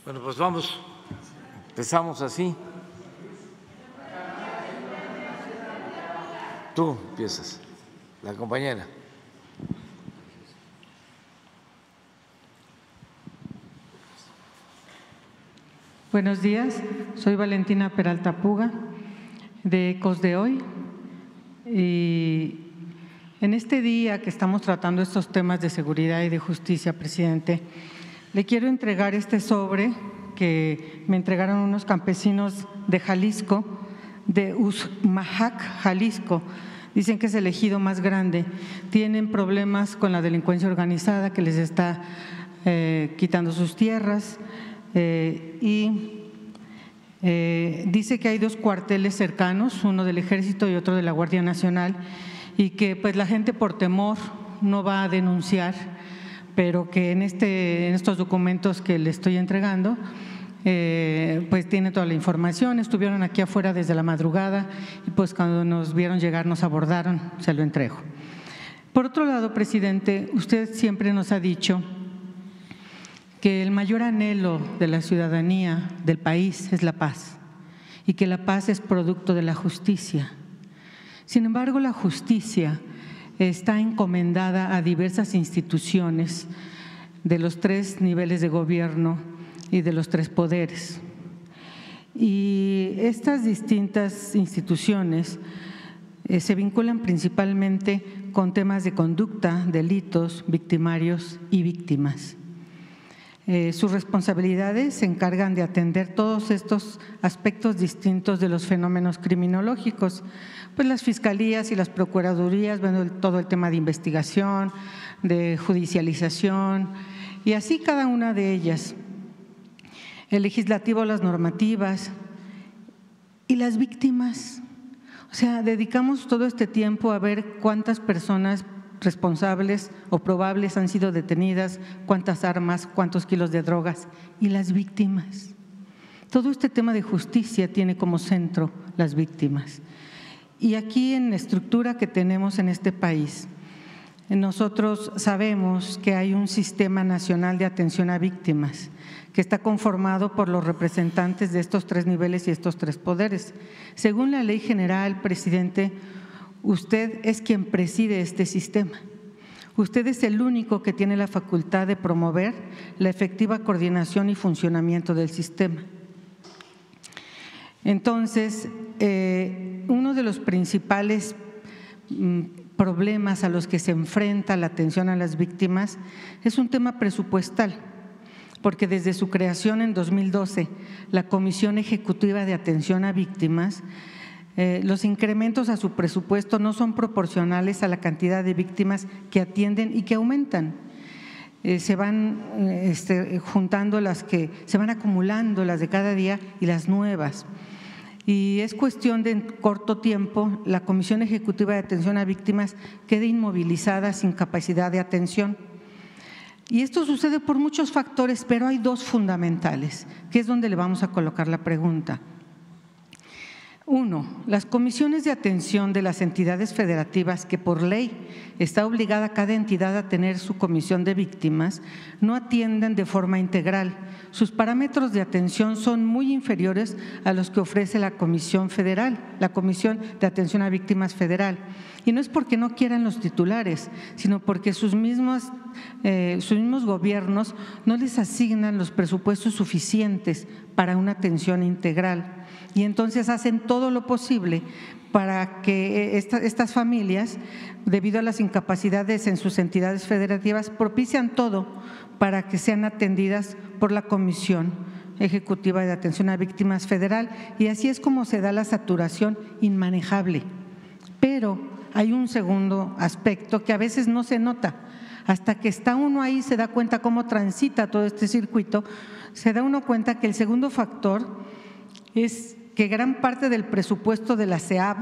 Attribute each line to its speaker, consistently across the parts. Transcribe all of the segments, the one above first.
Speaker 1: Bueno, pues vamos, empezamos así. Tú empiezas, la compañera.
Speaker 2: Buenos días, soy Valentina Peralta Puga, de Ecos de Hoy. Y en este día que estamos tratando estos temas de seguridad y de justicia, presidente, le quiero entregar este sobre que me entregaron unos campesinos de Jalisco, de Usmajac, Jalisco. Dicen que es el ejido más grande. Tienen problemas con la delincuencia organizada que les está quitando sus tierras. Dice que hay dos cuarteles cercanos, uno del Ejército y otro de la Guardia Nacional, y que pues la gente por temor no va a denunciar, pero que en estos documentos que le estoy entregando pues tiene toda la información. Estuvieron aquí afuera desde la madrugada y pues cuando nos vieron llegar nos abordaron, se lo entrego. Por otro lado, presidente, usted siempre nos ha dicho que el mayor anhelo de la ciudadanía del país es la paz y que la paz es producto de la justicia. Sin embargo, la justicia está encomendada a diversas instituciones de los tres niveles de gobierno y de los tres poderes. Y estas distintas instituciones se vinculan principalmente con temas de conducta, delitos, victimarios y víctimas. Sus responsabilidades se encargan de atender todos estos aspectos distintos de los fenómenos criminológicos. Pues las fiscalías y las procuradurías ven todo el tema de investigación, de judicialización y así cada una de ellas. El legislativo, las normativas y las víctimas. O sea, dedicamos todo este tiempo a ver cuántas personas responsables o probables han sido detenidas, cuántas armas, cuántos kilos de drogas y las víctimas. Todo este tema de justicia tiene como centro las víctimas. Y aquí en la estructura que tenemos en este país, nosotros sabemos que hay un sistema nacional de atención a víctimas que está conformado por los representantes de estos tres niveles y estos tres poderes. Según la ley general, presidente, usted es quien preside este sistema. Usted es el único que tiene la facultad de promover la efectiva coordinación y funcionamiento del sistema. Entonces, uno de los principales problemas a los que se enfrenta la atención a las víctimas es un tema presupuestal, porque desde su creación en 2012, la Comisión Ejecutiva de Atención a Víctimas, los incrementos a su presupuesto no son proporcionales a la cantidad de víctimas que atienden y que aumentan. Se van juntando se van acumulando las de cada día y las nuevas. Y es cuestión de en corto tiempo, la Comisión Ejecutiva de Atención a Víctimas quede inmovilizada sin capacidad de atención. Y esto sucede por muchos factores, pero hay dos fundamentales, que es donde le vamos a colocar la pregunta. Uno, las comisiones de atención de las entidades federativas, que por ley está obligada cada entidad a tener su comisión de víctimas, no atienden de forma integral. Sus parámetros de atención son muy inferiores a los que ofrece la Comisión Federal, la Comisión de Atención a Víctimas Federal. Y no es porque no quieran los titulares, sino porque sus mismos gobiernos no les asignan los presupuestos suficientes para una atención integral. Y entonces hacen todo lo posible para que estas familias, debido a las incapacidades en sus entidades federativas, propician todo para que sean atendidas por la Comisión Ejecutiva de Atención a Víctimas Federal. Y así es como se da la saturación inmanejable. Pero hay un segundo aspecto que a veces no se nota. Hasta que está uno ahí, se da cuenta cómo transita todo este circuito, se da uno cuenta que el segundo factor es que gran parte del presupuesto de la SEAV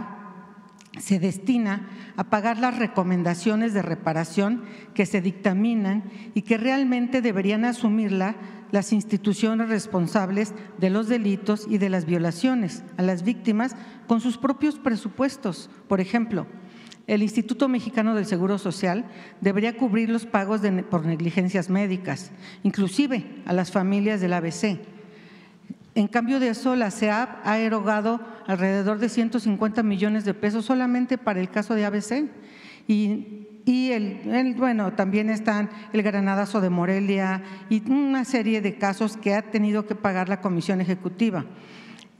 Speaker 2: se destina a pagar las recomendaciones de reparación que se dictaminan y que realmente deberían asumirla las instituciones responsables de los delitos y de las violaciones a las víctimas con sus propios presupuestos. Por ejemplo, el Instituto Mexicano del Seguro Social debería cubrir los pagos por negligencias médicas, inclusive a las familias del ABC, En cambio de eso, la SEAP ha erogado alrededor de 150 millones de pesos solamente para el caso de ABC. Bueno, también están el Granadazo de Morelia y una serie de casos que ha tenido que pagar la Comisión Ejecutiva.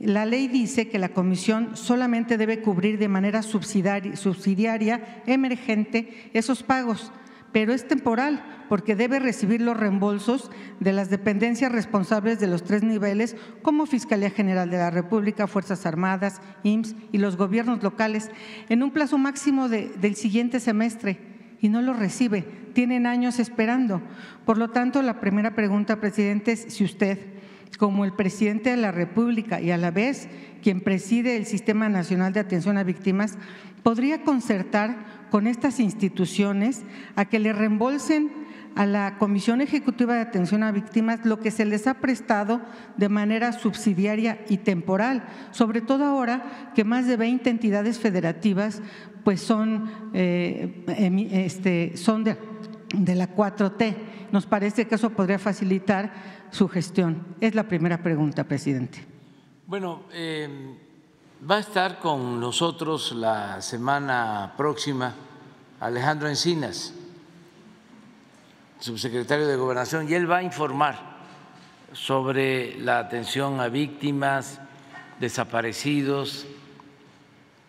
Speaker 2: La ley dice que la comisión solamente debe cubrir de manera subsidiaria, emergente, esos pagos, pero es temporal porque debe recibir los reembolsos de las dependencias responsables de los 3 niveles como Fiscalía General de la República, Fuerzas Armadas, IMSS y los gobiernos locales en un plazo máximo del siguiente semestre y no lo recibe. Tienen años esperando. Por lo tanto, la primera pregunta, presidente, es si usted, como el presidente de la República y a la vez quien preside el Sistema Nacional de Atención a Víctimas, podría concertar con estas instituciones a que le reembolsen a la Comisión Ejecutiva de Atención a Víctimas lo que se les ha prestado de manera subsidiaria y temporal, sobre todo ahora que más de 20 entidades federativas pues son de la 4T. Nos parece que eso podría facilitar su gestión. Es la primera pregunta, presidente.
Speaker 1: Bueno, va a estar con nosotros la semana próxima Alejandro Encinas, subsecretario de Gobernación, y él va a informar sobre la atención a víctimas, desaparecidos,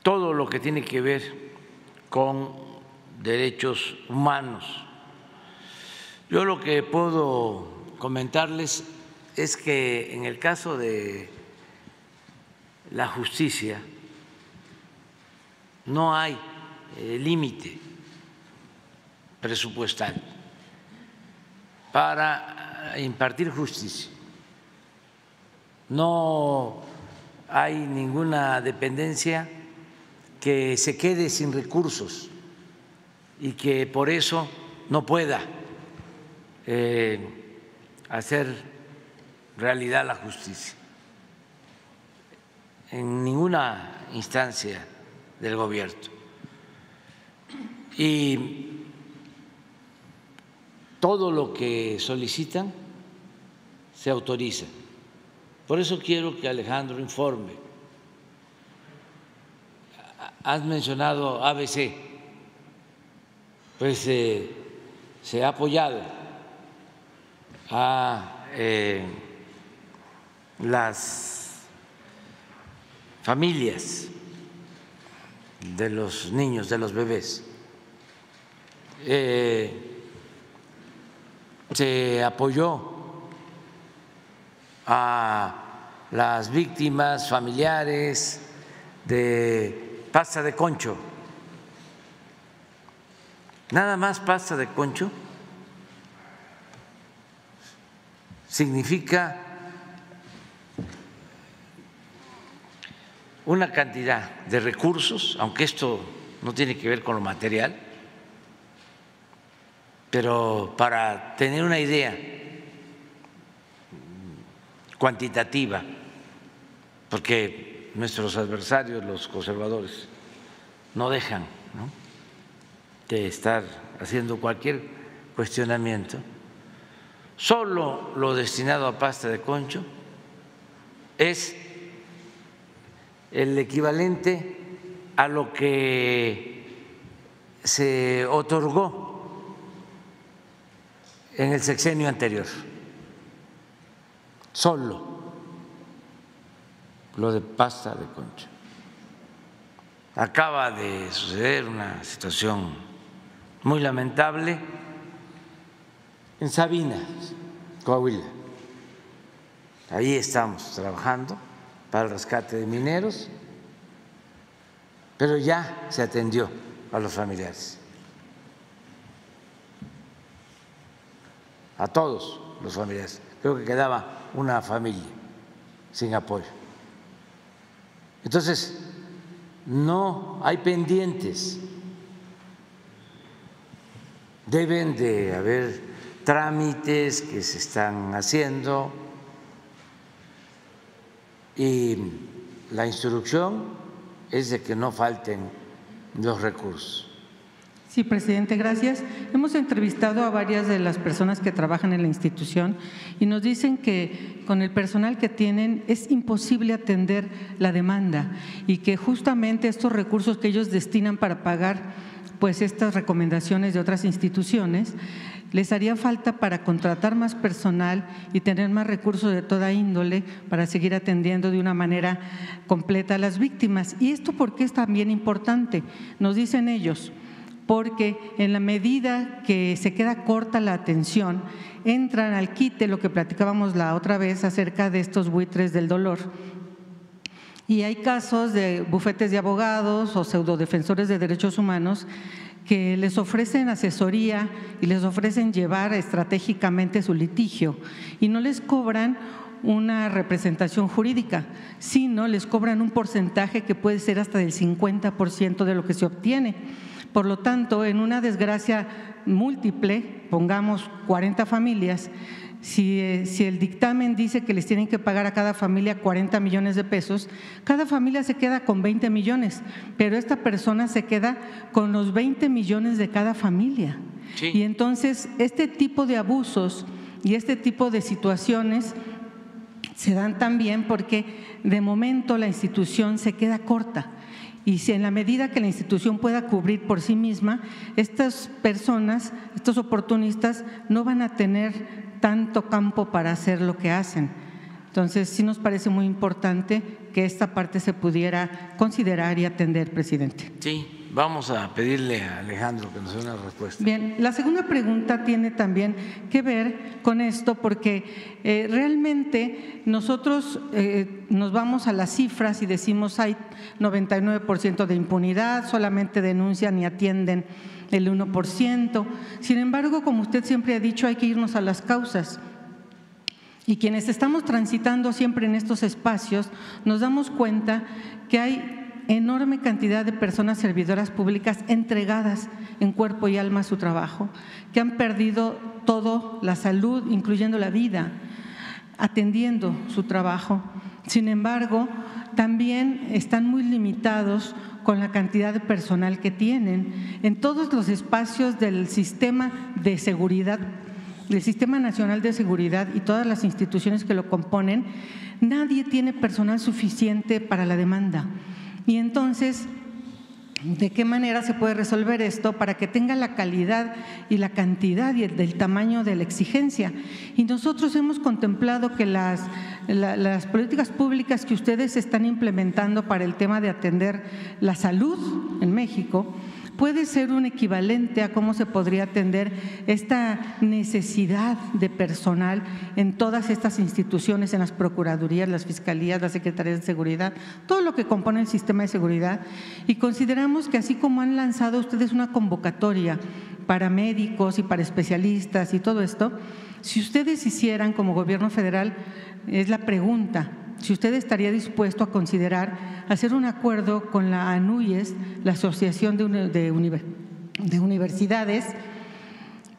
Speaker 1: todo lo que tiene que ver con derechos humanos. Yo lo que puedo comentarles es que en el caso de la justicia no hay límite presupuestal para impartir justicia. No hay ninguna dependencia que se quede sin recursos y que por eso no pueda hacer realidad la justicia en ninguna instancia del gobierno. Y todo lo que solicitan se autoriza. Por eso quiero que Alejandro informe. Has mencionado ABC, pues se ha apoyado a las familias de los niños, de los bebés. Se apoyó a las víctimas familiares de pasta de concho. Nada más pasta de concho significa una cantidad de recursos, aunque esto no tiene que ver con lo material, pero para tener una idea cuantitativa, porque nuestros adversarios, los conservadores, no dejan, ¿no?, de estar haciendo cualquier cuestionamiento. Solo lo destinado a pasta de concho es el equivalente a lo que se otorgó en el sexenio anterior, solo lo de pasta de concho. Acaba de suceder una situación muy lamentable en Sabinas, Coahuila. Ahí estamos trabajando para el rescate de mineros, pero ya se atendió a los familiares, a todos los familiares. Creo que quedaba una familia sin apoyo. Entonces, no hay pendientes, deben de haber trámites que se están haciendo y la instrucción es de que no falten los recursos.
Speaker 2: Sí, presidente, gracias. Hemos entrevistado a varias de las personas que trabajan en la institución y nos dicen que con el personal que tienen es imposible atender la demanda y que justamente estos recursos que ellos destinan para pagar pues estas recomendaciones de otras instituciones les haría falta para contratar más personal y tener más recursos de toda índole para seguir atendiendo de una manera completa a las víctimas. ¿Y esto por qué es también importante? Nos dicen ellos, porque en la medida que se queda corta la atención, entran al quite lo que platicábamos la otra vez acerca de estos buitres del dolor. Y hay casos de bufetes de abogados o pseudodefensores de derechos humanos que les ofrecen asesoría y les ofrecen llevar estratégicamente su litigio y no les cobran una representación jurídica, sino les cobran un porcentaje que puede ser hasta del 50% de lo que se obtiene. Por lo tanto, en una desgracia múltiple, pongamos 40 familias, si el dictamen dice que les tienen que pagar a cada familia 40 millones de pesos, cada familia se queda con 20 millones, pero esta persona se queda con los 20 millones de cada familia. Sí. Y entonces, este tipo de abusos y este tipo de situaciones se dan también porque de momento la institución se queda corta. Y si en la medida que la institución pueda cubrir por sí misma, estas personas, estos oportunistas, no van a tener tanto campo para hacer lo que hacen. Entonces, sí nos parece muy importante que esta parte se pudiera considerar y atender, presidente.
Speaker 1: Sí, vamos a pedirle a Alejandro que nos dé una respuesta.
Speaker 2: Bien, la segunda pregunta tiene también que ver con esto porque realmente nosotros nos vamos a las cifras y decimos hay 99% de impunidad, solamente denuncian y atienden el 1%. Sin embargo, como usted siempre ha dicho, hay que irnos a las causas. Y quienes estamos transitando siempre en estos espacios nos damos cuenta que hay enorme cantidad de personas servidoras públicas entregadas en cuerpo y alma a su trabajo, que han perdido todo, la salud, incluyendo la vida, atendiendo su trabajo. Sin embargo, también están muy limitados con la cantidad de personal que tienen en todos los espacios del sistema de seguridad, del Sistema Nacional de Seguridad y todas las instituciones que lo componen. Nadie tiene personal suficiente para la demanda. Y entonces, ¿de qué manera se puede resolver esto para que tenga la calidad y la cantidad y del tamaño de la exigencia? Y nosotros hemos contemplado que las políticas públicas que ustedes están implementando para el tema de atender la salud en México puede ser un equivalente a cómo se podría atender esta necesidad de personal en todas estas instituciones, en las procuradurías, las fiscalías, las secretarías de seguridad, todo lo que compone el sistema de seguridad. Y consideramos que así como han lanzado ustedes una convocatoria para médicos y para especialistas y todo esto, si ustedes hicieran como gobierno federal, es la pregunta, si usted estaría dispuesto a considerar hacer un acuerdo con la ANUYES, la Asociación de Universidades,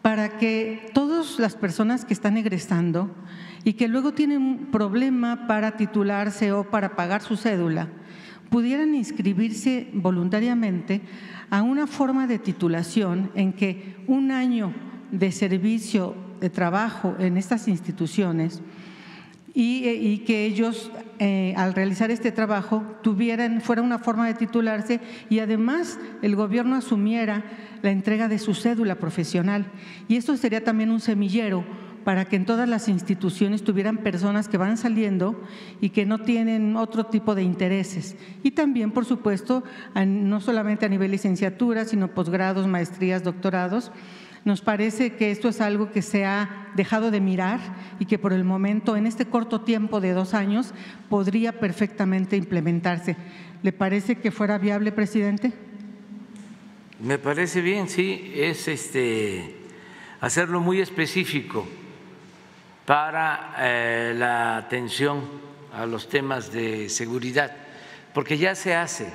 Speaker 2: para que todas las personas que están egresando y que luego tienen un problema para titularse o para pagar su cédula, pudieran inscribirse voluntariamente a una forma de titulación en que un año de servicio de trabajo en estas instituciones y que ellos al realizar este trabajo fuera una forma de titularse y además el gobierno asumiera la entrega de su cédula profesional. Y esto sería también un semillero para que en todas las instituciones tuvieran personas que van saliendo y que no tienen otro tipo de intereses. Y también, por supuesto, no solamente a nivel licenciatura, sino posgrados, maestrías, doctorados. Nos parece que esto es algo que se ha dejado de mirar y que por el momento, en este corto tiempo de 2 años, podría perfectamente implementarse. ¿Le parece que fuera viable, presidente?
Speaker 1: Me parece bien, sí, es hacerlo muy específico para la atención a los temas de seguridad, porque ya se hace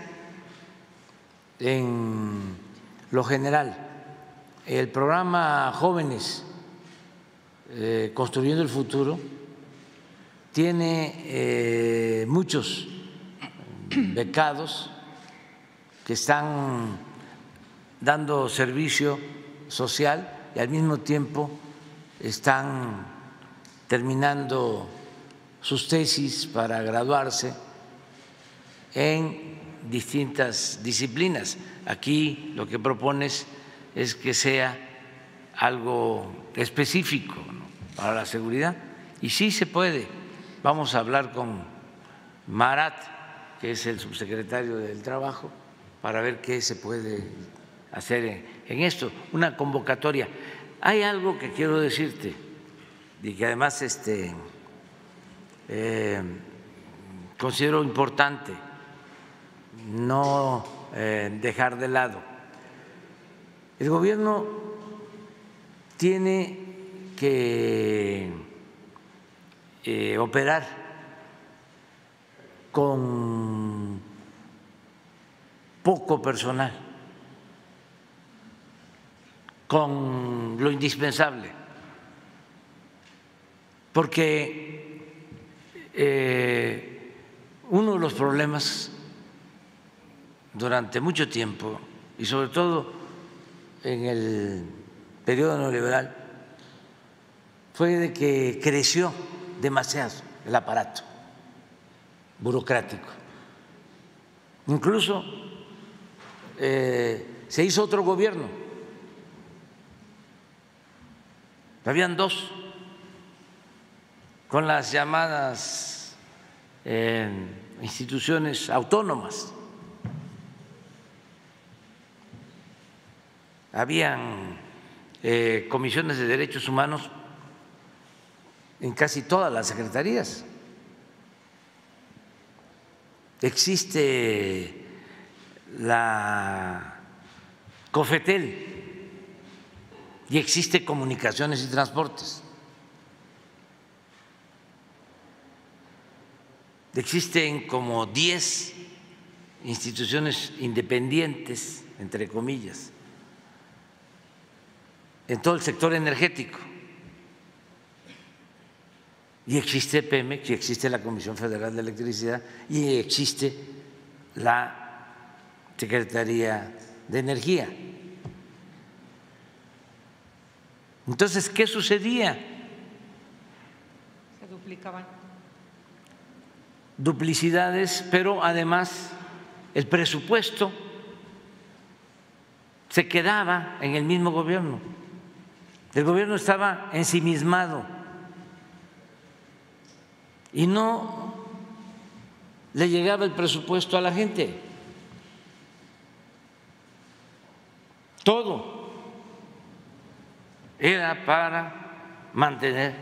Speaker 1: en lo general. El programa Jóvenes Construyendo el Futuro tiene muchos becados que están dando servicio social y al mismo tiempo están terminando sus tesis para graduarse en distintas disciplinas. Aquí lo que propones es que sea algo específico, ¿no?, para la seguridad, y sí se puede. Vamos a hablar con Marat, que es el subsecretario del Trabajo, para ver qué se puede hacer en esto, una convocatoria. Hay algo que quiero decirte y que además considero importante no dejar de lado. El gobierno tiene que operar con poco personal, con lo indispensable, porque uno de los problemas durante mucho tiempo, y sobre todo en el periodo neoliberal, fue de que creció demasiado el aparato burocrático. Incluso se hizo otro gobierno, habían dos, con las llamadas instituciones autónomas. Habían comisiones de derechos humanos en casi todas las secretarías. Existe la COFETEL y existe Comunicaciones y Transportes. Existen como 10 instituciones independientes, entre comillas, en todo el sector energético. Y existe Pemex, y existe la Comisión Federal de Electricidad, y existe la Secretaría de Energía. Entonces, ¿qué sucedía?
Speaker 2: Se duplicaban.
Speaker 1: Duplicidades, pero además el presupuesto se quedaba en el mismo gobierno. El gobierno estaba ensimismado y no le llegaba el presupuesto a la gente. Todo era para mantener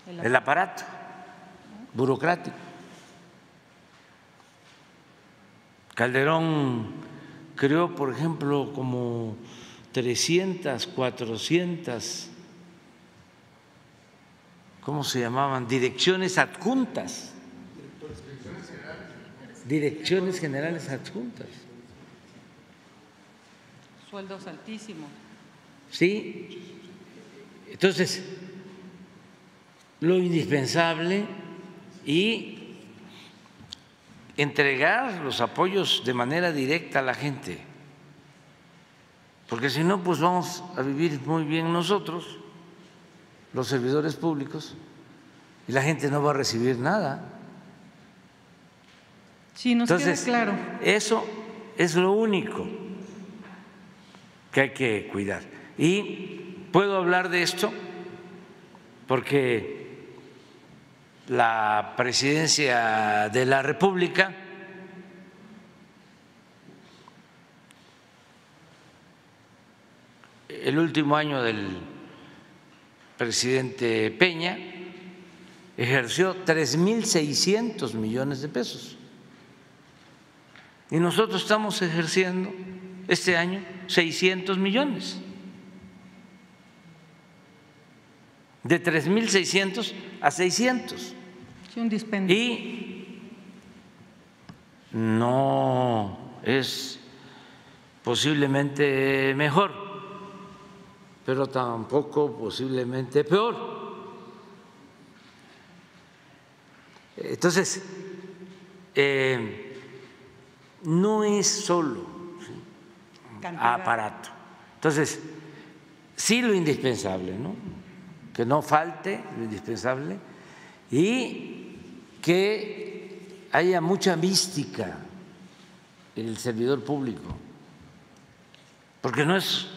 Speaker 1: el aparato burocrático. Calderón creó, por ejemplo, como 300, 400, ¿cómo se llamaban? Direcciones adjuntas. Direcciones generales adjuntas.
Speaker 2: Sueldos altísimos.
Speaker 1: Sí. Entonces, lo indispensable y entregar los apoyos de manera directa a la gente, porque si no, pues vamos a vivir muy bien nosotros, los servidores públicos, y la gente no va a recibir nada.
Speaker 2: Sí, nos
Speaker 1: Entonces,
Speaker 2: queda claro.
Speaker 1: Eso es lo único que hay que cuidar. Y puedo hablar de esto porque la Presidencia de la República el último año del presidente Peña ejerció 3.600 millones de pesos y nosotros estamos ejerciendo este año 600 millones. De 3.600 a 600.
Speaker 2: Sí, un dispendio.
Speaker 1: Y no es posiblemente mejor, pero tampoco posiblemente peor. Entonces, no es solo aparato. Entonces, sí lo indispensable, ¿no? Que no falte lo indispensable y que haya mucha mística en el servidor público, porque no es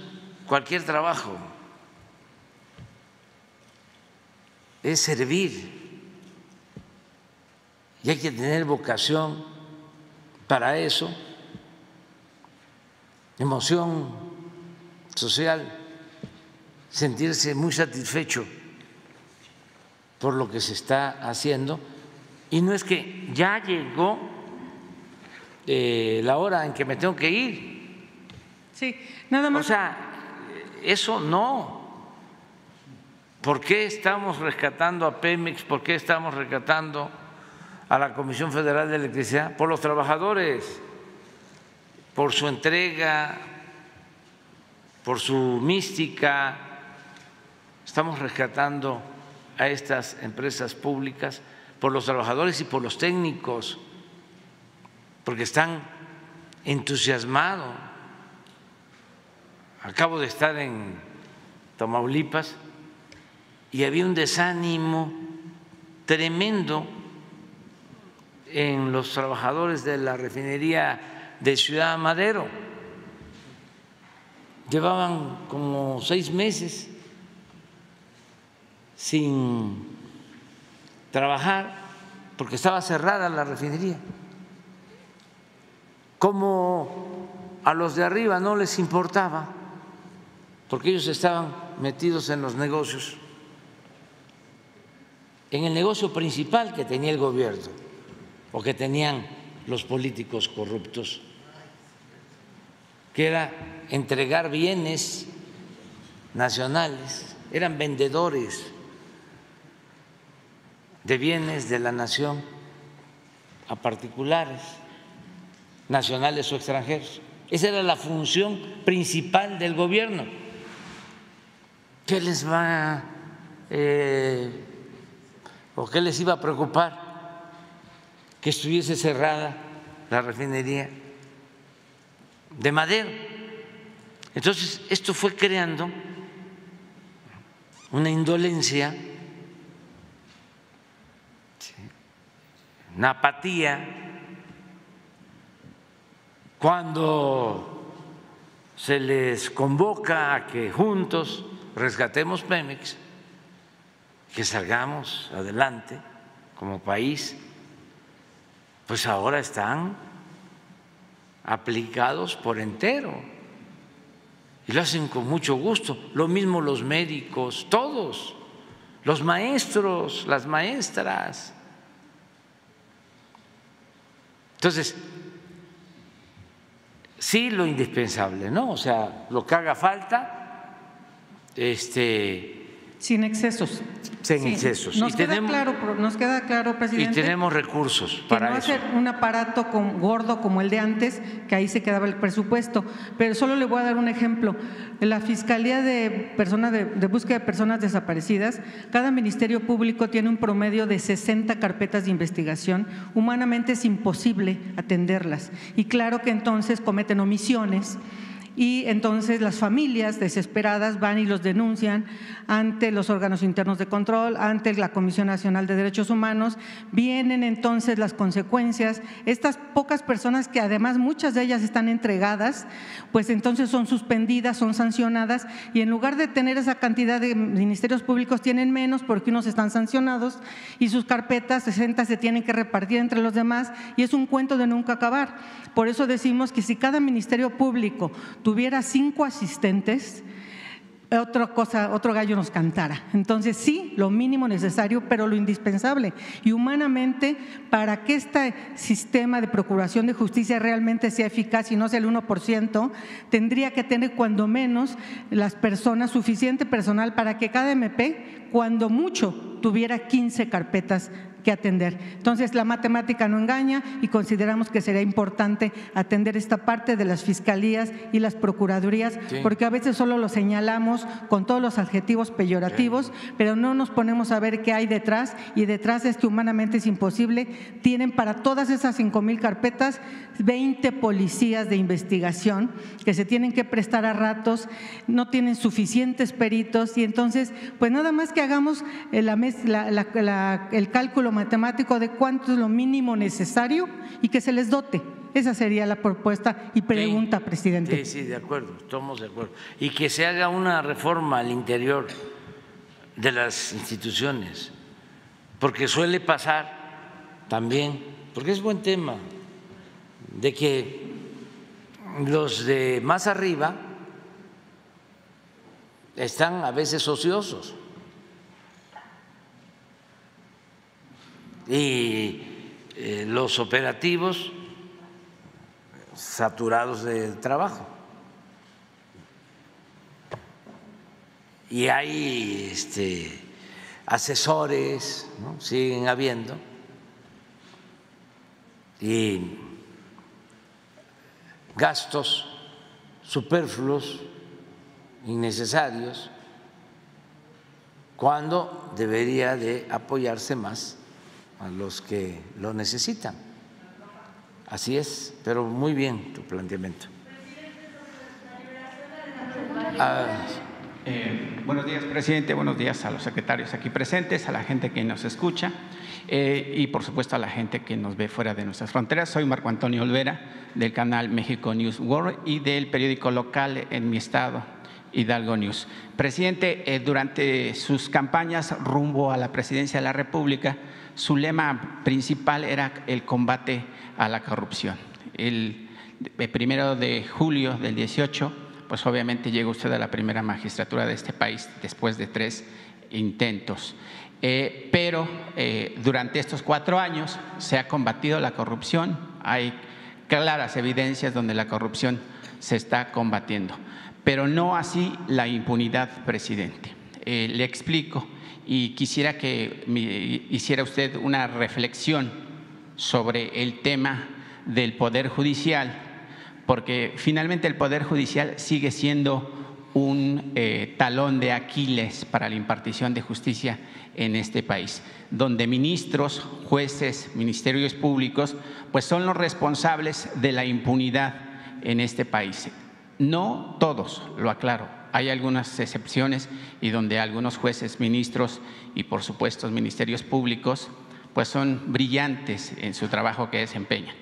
Speaker 1: cualquier trabajo, es servir y hay que tener vocación para eso, emoción social, sentirse muy satisfecho por lo que se está haciendo. Y no es que ya llegó la hora en que me tengo que ir.
Speaker 2: Sí, nada más.
Speaker 1: O sea, eso no. ¿Por qué estamos rescatando a Pemex? ¿Por qué estamos rescatando a la Comisión Federal de Electricidad? Por los trabajadores, por su entrega, por su mística. Estamos rescatando a estas empresas públicas por los trabajadores y por los técnicos, porque están entusiasmados. Acabo de estar en Tamaulipas y había un desánimo tremendo en los trabajadores de la refinería de Ciudad Madero. Llevaban como 6 meses sin trabajar porque estaba cerrada la refinería. Como a los de arriba no les importaba, porque ellos estaban metidos en los negocios, en el negocio principal que tenía el gobierno o que tenían los políticos corruptos, que era entregar bienes nacionales, eran vendedores de bienes de la nación a particulares, nacionales o extranjeros. Esa era la función principal del gobierno. ¿Qué les va o qué les iba a preocupar que estuviese cerrada la refinería de Madero? Entonces, esto fue creando una indolencia, una apatía. Cuando se les convoca a que juntos rescatemos Pemex, que salgamos adelante como país, pues ahora están aplicados por entero y lo hacen con mucho gusto. Lo mismo los médicos, todos, los maestros, las maestras. Entonces, sí, lo indispensable, ¿no? O sea, lo que haga falta,
Speaker 2: sin excesos.
Speaker 1: Sin excesos.
Speaker 2: Nos queda claro, presidente.
Speaker 1: Y tenemos recursos para
Speaker 2: que no
Speaker 1: eso.
Speaker 2: hacer un aparato gordo como el de antes, que ahí se quedaba el presupuesto. Pero solo le voy a dar un ejemplo. En la Fiscalía de Búsqueda de Personas Desaparecidas, cada ministerio público tiene un promedio de 60 carpetas de investigación. Humanamente es imposible atenderlas. Y claro que entonces cometen omisiones. Y entonces las familias desesperadas van y los denuncian ante los órganos internos de control, ante la Comisión Nacional de Derechos Humanos. Vienen entonces las consecuencias. Estas pocas personas, que además muchas de ellas están entregadas, pues entonces son suspendidas, son sancionadas, y en lugar de tener esa cantidad de ministerios públicos tienen menos porque unos están sancionados y sus carpetas 60 se tienen que repartir entre los demás, y es un cuento de nunca acabar. Por eso decimos que si cada ministerio público tuviera 5 asistentes, otro gallo nos cantara. Entonces sí, lo mínimo necesario, pero lo indispensable. Y humanamente, para que este sistema de procuración de justicia realmente sea eficaz y no sea el 1%, tendría que tener cuando menos las personas, suficiente personal para que cada MP, cuando mucho, tuviera 15 carpetas que atender. Entonces, la matemática no engaña y consideramos que sería importante atender esta parte de las fiscalías y las procuradurías,
Speaker 1: sí,
Speaker 2: porque a veces solo lo señalamos con todos los adjetivos peyorativos, pero no nos ponemos a ver qué hay detrás, y detrás es que humanamente es imposible. Tienen para todas esas 5,000 carpetas 20 policías de investigación que se tienen que prestar a ratos, no tienen suficientes peritos, y entonces pues nada más que hagamos el cálculo matemático de cuánto es lo mínimo necesario y que se les dote. Esa sería la propuesta y pregunta,
Speaker 1: sí,
Speaker 2: presidente.
Speaker 1: Sí, de acuerdo, estamos de acuerdo. Y que se haga una reforma al interior de las instituciones, porque suele pasar también, porque es buen tema, de que los de más arriba están a veces ociosos y los operativos saturados de trabajo. Y hay asesores, ¿no? Siguen habiendo, y gastos superfluos, innecesarios, cuando debería de apoyarse más a los que lo necesitan. Así es, pero muy bien tu planteamiento.
Speaker 3: Buenos días, presidente. Buenos días a los secretarios aquí presentes, a la gente que nos escucha y, por supuesto, a la gente que nos ve fuera de nuestras fronteras. Soy Marco Antonio Olvera, del canal México News World y del periódico local en mi estado, Hidalgo News. Presidente, durante sus campañas rumbo a la presidencia de la República, su lema principal era el combate a la corrupción. El 1 de julio del 18, pues obviamente llega usted a la primera magistratura de este país después de 3 intentos. Pero durante estos 4 años se ha combatido la corrupción. Hay claras evidencias donde la corrupción se está combatiendo, pero no así la impunidad, presidente. Le explico y quisiera que hiciera usted una reflexión sobre el tema del Poder Judicial, porque finalmente el Poder Judicial sigue siendo un talón de Aquiles para la impartición de justicia en este país, donde ministros, jueces, ministerios públicos, pues son los responsables de la impunidad en este país. No todos, lo aclaro, hay algunas excepciones y donde algunos jueces, ministros y por supuesto ministerios públicos pues son brillantes en su trabajo que desempeñan.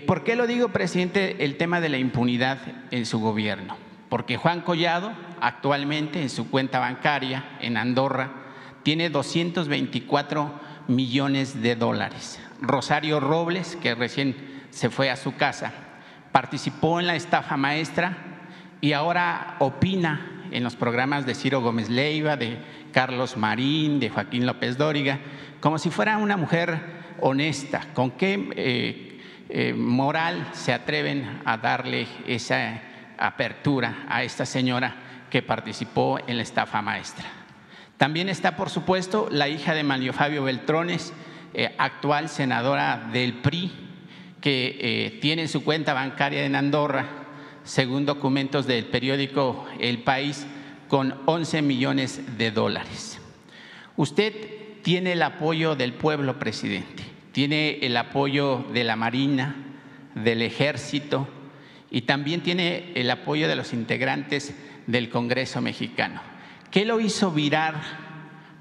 Speaker 3: ¿Por qué lo digo, presidente, el tema de la impunidad en su gobierno? Porque Juan Collado actualmente en su cuenta bancaria en Andorra tiene 224 millones de dólares. Rosario Robles, que recién se fue a su casa, participó en la estafa maestra y ahora opina en los programas de Ciro Gómez Leiva, de Carlos Marín, de Joaquín López Dóriga, como si fuera una mujer honesta. ¿Con qué moral se atreven a darle esa apertura a esta señora que participó en la estafa maestra? También está, por supuesto, la hija de Manlio Fabio Beltrones, actual senadora del PRI, que tiene en su cuenta bancaria en Andorra, según documentos del periódico El País, con 11 millones de dólares. Usted tiene el apoyo del pueblo, presidente, tiene el apoyo de la Marina, del Ejército y también tiene el apoyo de los integrantes del Congreso mexicano. ¿Qué lo hizo virar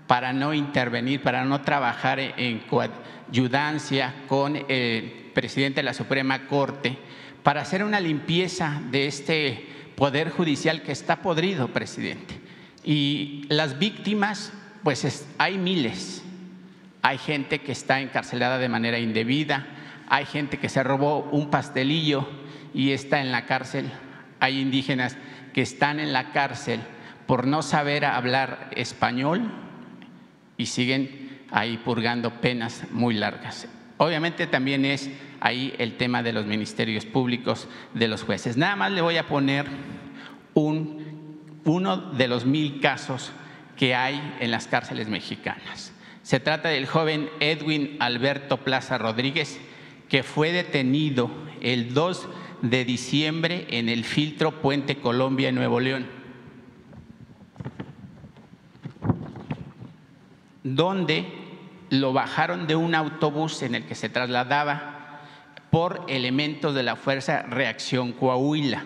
Speaker 3: para no intervenir, para no trabajar en coayudancia con el presidente de la Suprema Corte, para hacer una limpieza de este Poder Judicial que está podrido, presidente? Y las víctimas, pues hay miles. Hay gente que está encarcelada de manera indebida, hay gente que se robó un pastelillo y está en la cárcel, hay indígenas que están en la cárcel por no saber hablar español y siguen ahí purgando penas muy largas. Obviamente también es ahí el tema de los ministerios públicos, de los jueces. Nada más le voy a poner uno de los 1000 casos que hay en las cárceles mexicanas. Se trata del joven Edwin Alberto Plaza Rodríguez, que fue detenido el 2 de diciembre en el filtro Puente Colombia, en Nuevo León, donde lo bajaron de un autobús en el que se trasladaba por elementos de la Fuerza Reacción Coahuila.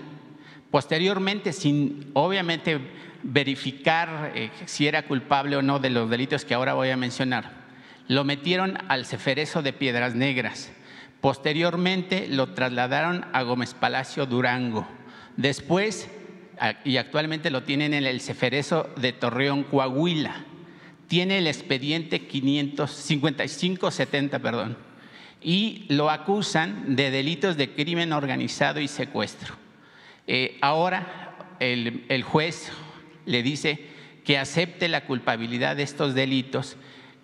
Speaker 3: Posteriormente, sin obviamente verificar si era culpable o no de los delitos que ahora voy a mencionar, lo metieron al Ceferezo de Piedras Negras. Posteriormente lo trasladaron a Gómez Palacio, Durango. Después, y actualmente lo tienen en el Ceferezo de Torreón, Coahuila. Tiene el expediente 5570, y lo acusan de delitos de crimen organizado y secuestro. Ahora el juez le dice que acepte la culpabilidad de estos delitos,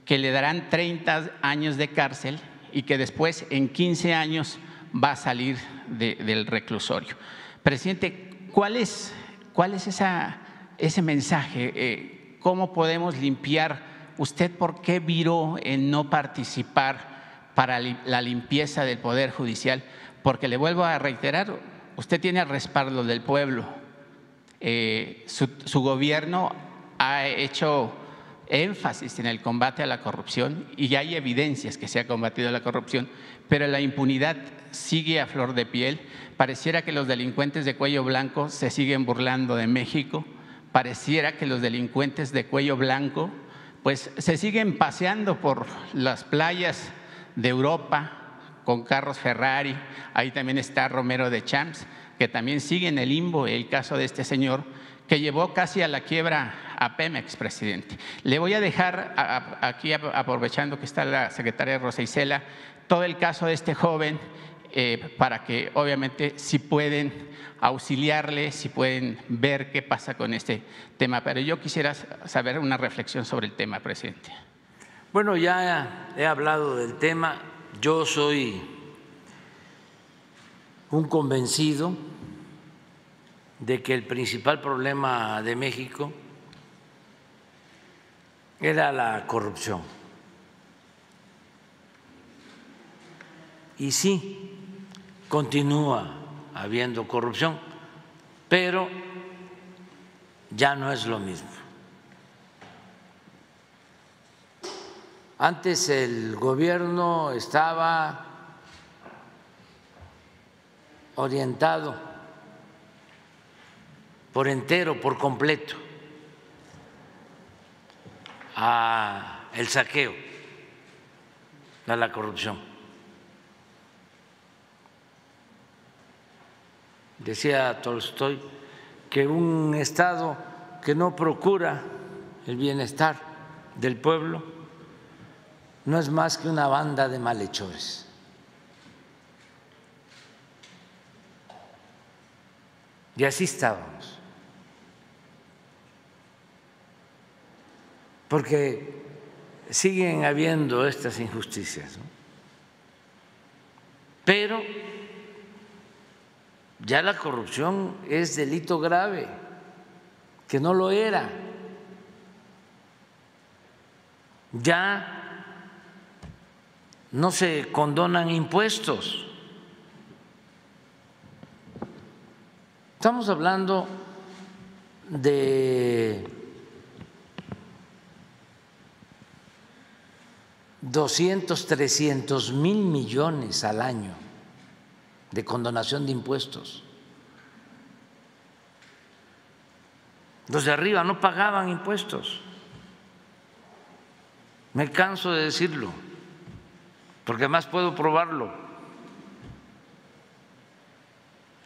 Speaker 3: que le darán 30 años de cárcel y que después en 15 años va a salir del reclusorio. Presidente, ¿cuál es ese mensaje? ¿Cómo podemos limpiar? ¿Usted por qué viró en no participar para la limpieza del Poder Judicial? Porque le vuelvo a reiterar, usted tiene el respaldo del pueblo. Su gobierno ha hecho énfasis en el combate a la corrupción y hay evidencias que se ha combatido la corrupción, pero la impunidad sigue a flor de piel. Pareciera que los delincuentes de cuello blanco se siguen burlando de México, pareciera que los delincuentes de cuello blanco pues se siguen paseando por las playas de Europa con carros Ferrari. Ahí también está Romero de Champs, que también sigue en el limbo el caso de este señor que llevó casi a la quiebra a Pemex, presidente. Le voy a dejar aquí, aprovechando que está la secretaria Rosa Isela, todo el caso de este joven para que obviamente si pueden auxiliarle, si pueden ver qué pasa con este tema. Pero yo quisiera saber una reflexión sobre el tema, presidente.
Speaker 1: Bueno, ya he hablado del tema. Yo soy un convencido de que el principal problema de México era la corrupción. Y sí, continúa habiendo corrupción, pero ya no es lo mismo. Antes el gobierno estaba orientado por entero, por completo, a el saqueo, a la corrupción. Decía Tolstoy que un Estado que no procura el bienestar del pueblo no es más que una banda de malhechores. Y así estábamos. Porque siguen habiendo estas injusticias, ¿no? Pero ya la corrupción es delito grave, que no lo era. Ya no se condonan impuestos. Estamos hablando de 200, 300 mil millones al año de condonación de impuestos. Los de arriba no pagaban impuestos. Me canso de decirlo, porque además puedo probarlo.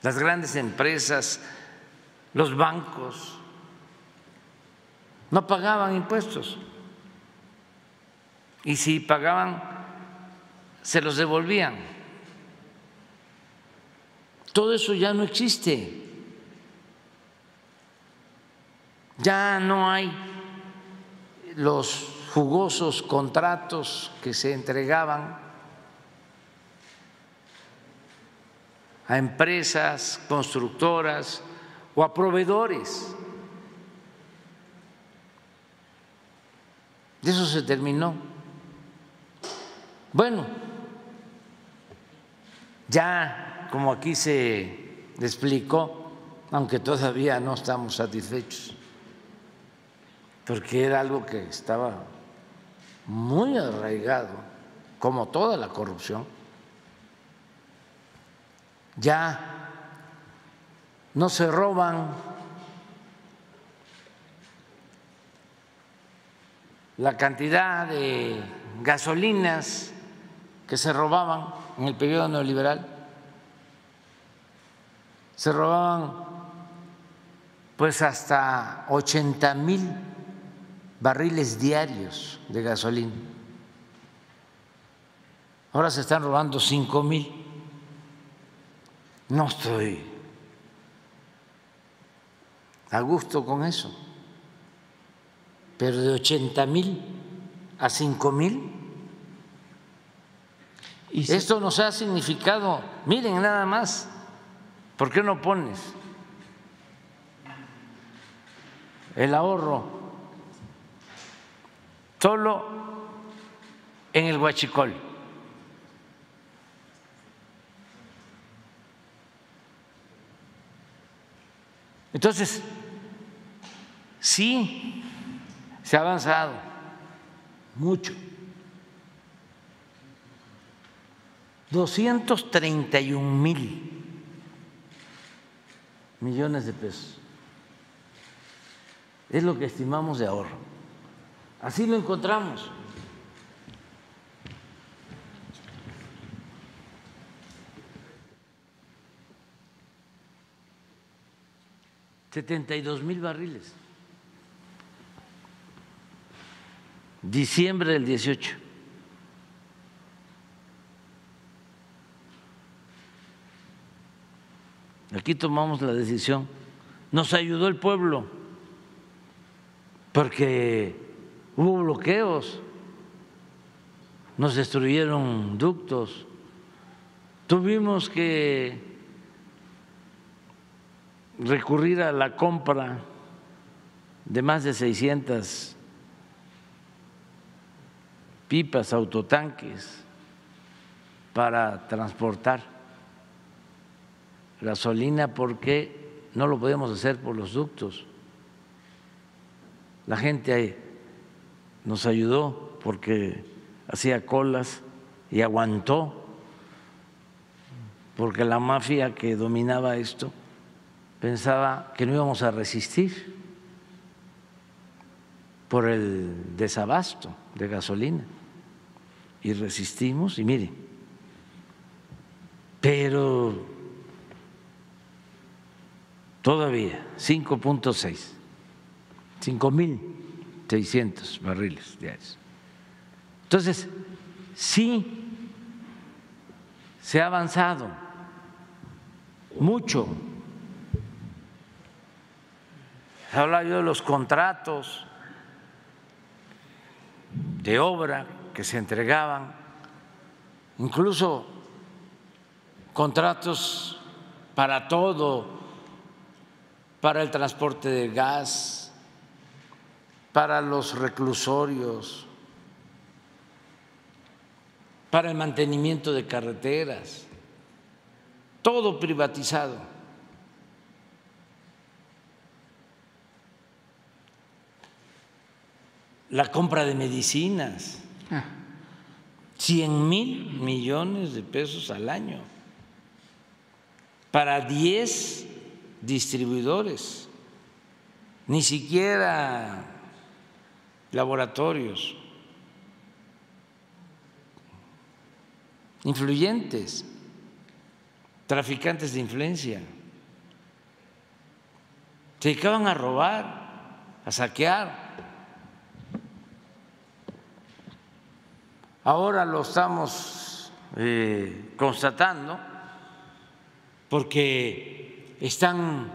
Speaker 1: Las grandes empresas, los bancos, no pagaban impuestos. Y si pagaban, se los devolvían. Todo eso ya no existe. Ya no hay los jugosos contratos que se entregaban a empresas constructoras o a proveedores. Eso se terminó. Bueno, ya como aquí se explicó, aunque todavía no estamos satisfechos, porque era algo que estaba muy arraigado, como toda la corrupción, ya no se roban la cantidad de gasolinas que se robaban en el periodo neoliberal. Se robaban pues hasta 80,000 barriles diarios de gasolina. Ahora se están robando 5,000. No estoy a gusto con eso, pero de 80,000 a 5,000, esto nos ha significado, miren nada más, ¿por qué no pones el ahorro solo en el huachicol? Entonces, sí, se ha avanzado mucho. 231,000 millones de pesos es lo que estimamos de ahorro. Así lo encontramos. $72,000 barriles. Diciembre del 18. Aquí tomamos la decisión. Nos ayudó el pueblo porque hubo bloqueos, nos destruyeron ductos, tuvimos que recurrir a la compra de más de 600 pipas, autotanques para transportar gasolina porque no lo podíamos hacer por los ductos. La gente ahí nos ayudó porque hacía colas y aguantó, porque la mafia que dominaba esto pensaba que no íbamos a resistir por el desabasto de gasolina, y resistimos, y miren, pero todavía 5.6, 5,600 barriles diarios. Entonces, sí se ha avanzado mucho. Hablaba yo de los contratos de obra que se entregaban, incluso contratos para todo, para el transporte de gas, para los reclusorios, para el mantenimiento de carreteras, todo privatizado. La compra de medicinas, 100,000 millones de pesos al año para 10 distribuidores, ni siquiera laboratorios, influyentes, traficantes de influencia. Se dedicaban a robar, a saquear. Ahora lo estamos constatando porque están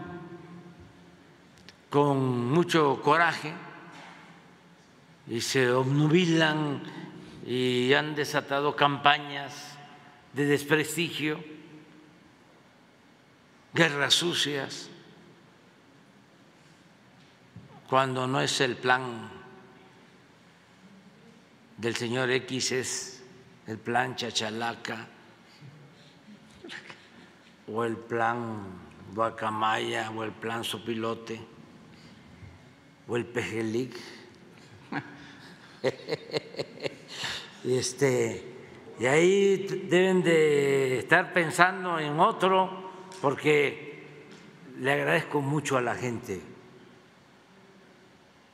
Speaker 1: con mucho coraje y se obnubilan y han desatado campañas de desprestigio, guerras sucias, cuando no es el plan del señor X, es el plan Chachalaca o el plan Guacamaya o el plan Sopilote o el Pejelic. Y ahí deben de estar pensando en otro, porque le agradezco mucho a la gente.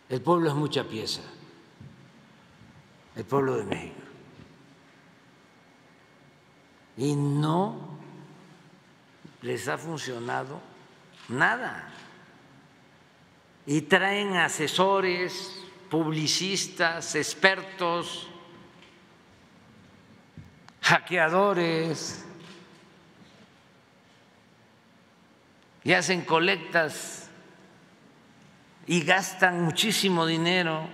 Speaker 1: El pueblo es mucha pieza, el pueblo de México. Y no les ha funcionado nada. Y traen asesores, publicistas, expertos, hackeadores, y hacen colectas y gastan muchísimo dinero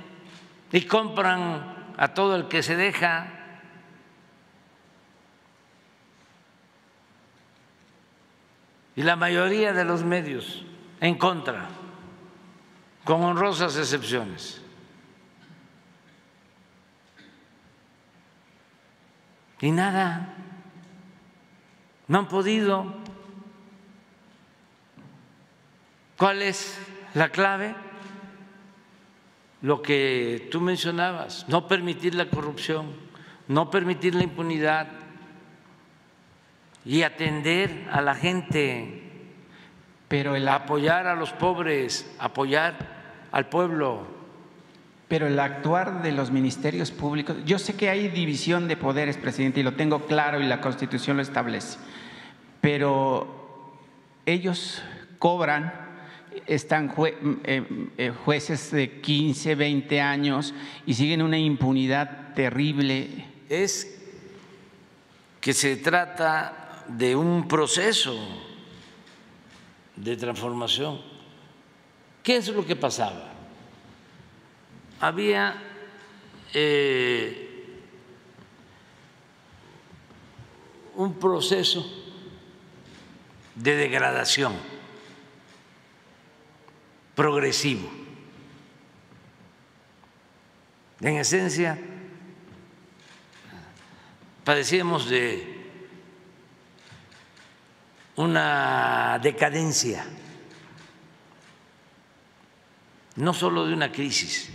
Speaker 1: y compran a todo el que se deja. Y la mayoría de los medios en contra, con honrosas excepciones. Y nada, no han podido. ¿Cuál es la clave? Lo que tú mencionabas, no permitir la corrupción, no permitir la impunidad y atender a la gente,
Speaker 3: pero
Speaker 1: apoyar a los pobres, apoyar al pueblo.
Speaker 3: Pero el actuar de los ministerios públicos, yo sé que hay división de poderes, presidente, y lo tengo claro y la Constitución lo establece, pero ellos cobran, están jueces de 15, 20 años y siguen una impunidad terrible.
Speaker 1: Es que se trata de un proceso de transformación. ¿Qué es lo que pasaba? Había un proceso de degradación progresivo. En esencia, padecíamos de una decadencia, no solo de una crisis,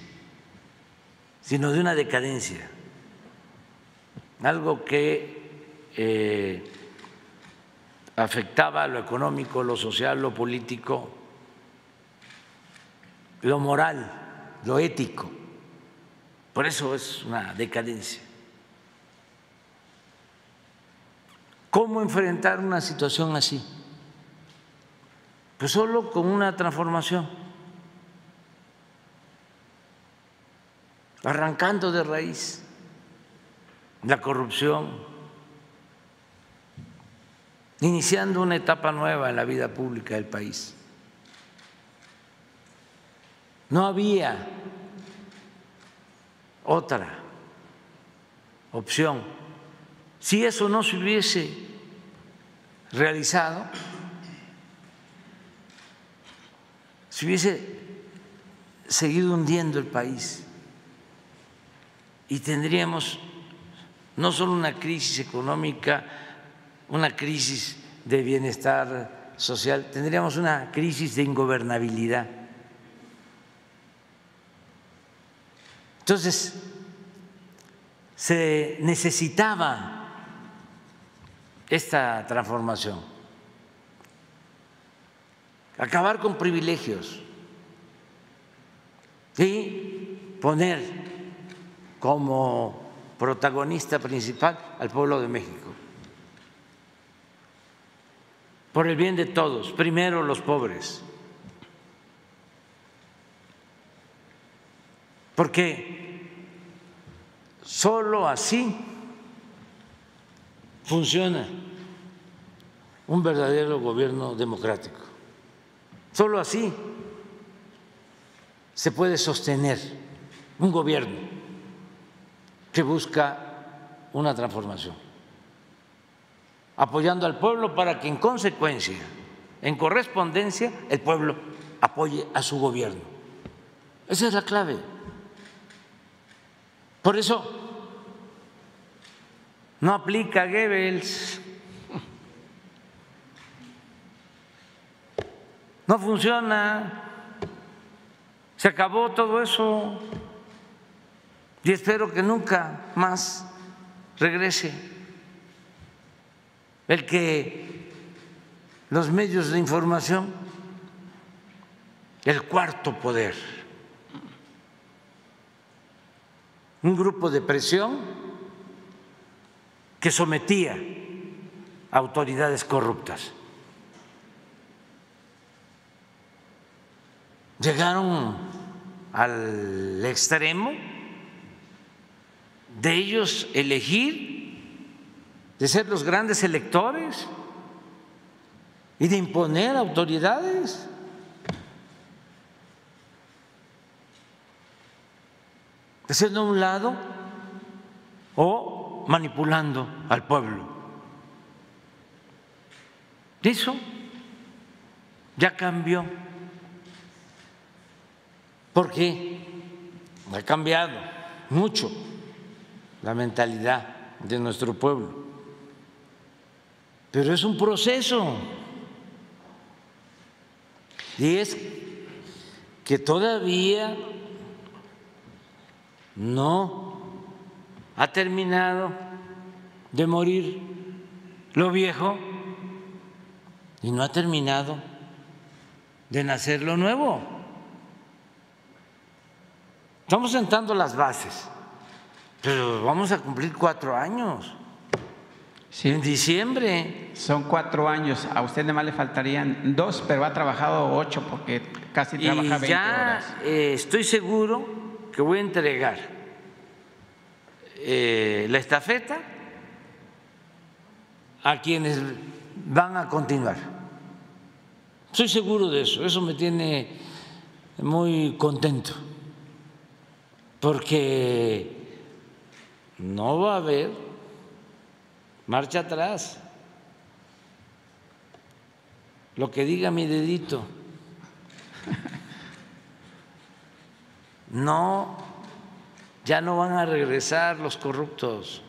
Speaker 1: sino de una decadencia, algo que afectaba lo económico, lo social, lo político, lo moral, lo ético. Por eso es una decadencia. ¿Cómo enfrentar una situación así? Pues solo con una transformación, arrancando de raíz la corrupción, iniciando una etapa nueva en la vida pública del país. No había otra opción. Si eso no se hubiese realizado, se hubiese seguido hundiendo el país y tendríamos no solo una crisis económica, una crisis de bienestar social, tendríamos una crisis de ingobernabilidad. Entonces, se necesitaba esta transformación, acabar con privilegios y poner como protagonista principal al pueblo de México, por el bien de todos, primero los pobres, porque solo así funciona un verdadero gobierno democrático, solo así se puede sostener un gobierno que busca una transformación, apoyando al pueblo para que en consecuencia, en correspondencia, el pueblo apoye a su gobierno. Esa es la clave. Por eso No aplica Goebbels. No funciona. Se acabó todo eso. Y espero que nunca más regrese. El que los medios de información, el cuarto poder, un grupo de presión que sometía a autoridades corruptas. Llegaron al extremo de ellos elegir, de ser los grandes electores y de imponer autoridades. Haciendo a un lado o manipulando al pueblo. Eso ya cambió. Porque ha cambiado mucho la mentalidad de nuestro pueblo. Pero es un proceso. Y es que todavía no ha terminado de morir lo viejo y no ha terminado de nacer lo nuevo. Estamos sentando las bases, pero vamos a cumplir 4 años. Sí. En diciembre.
Speaker 3: Son 4 años. A usted además le faltarían 2, pero ha trabajado 8 porque casi trabaja 20 horas.
Speaker 1: Estoy seguro que voy a entregar la estafeta a quienes van a continuar. Estoy seguro de eso. Eso me tiene muy contento, porque no va a haber marcha atrás. Lo que diga mi dedito. No, ya no van a regresar los corruptos.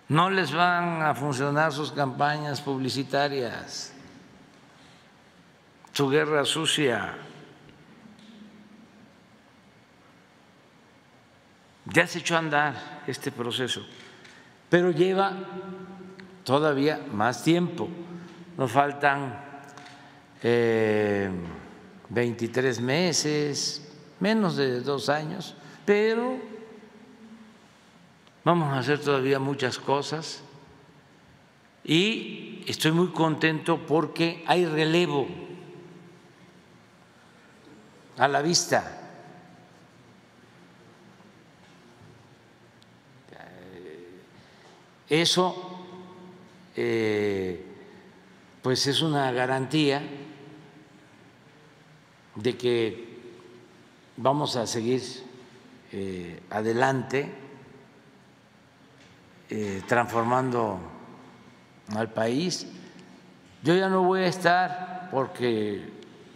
Speaker 1: No les van a funcionar sus campañas publicitarias, su guerra sucia. Ya se echó a andar este proceso, pero lleva todavía más tiempo. Nos faltan 23 meses, menos de 2 años, pero vamos a hacer todavía muchas cosas y estoy muy contento porque hay relevo a la vista. Eso pues es una garantía de que vamos a seguir adelante transformando al país. Yo ya no voy a estar, porque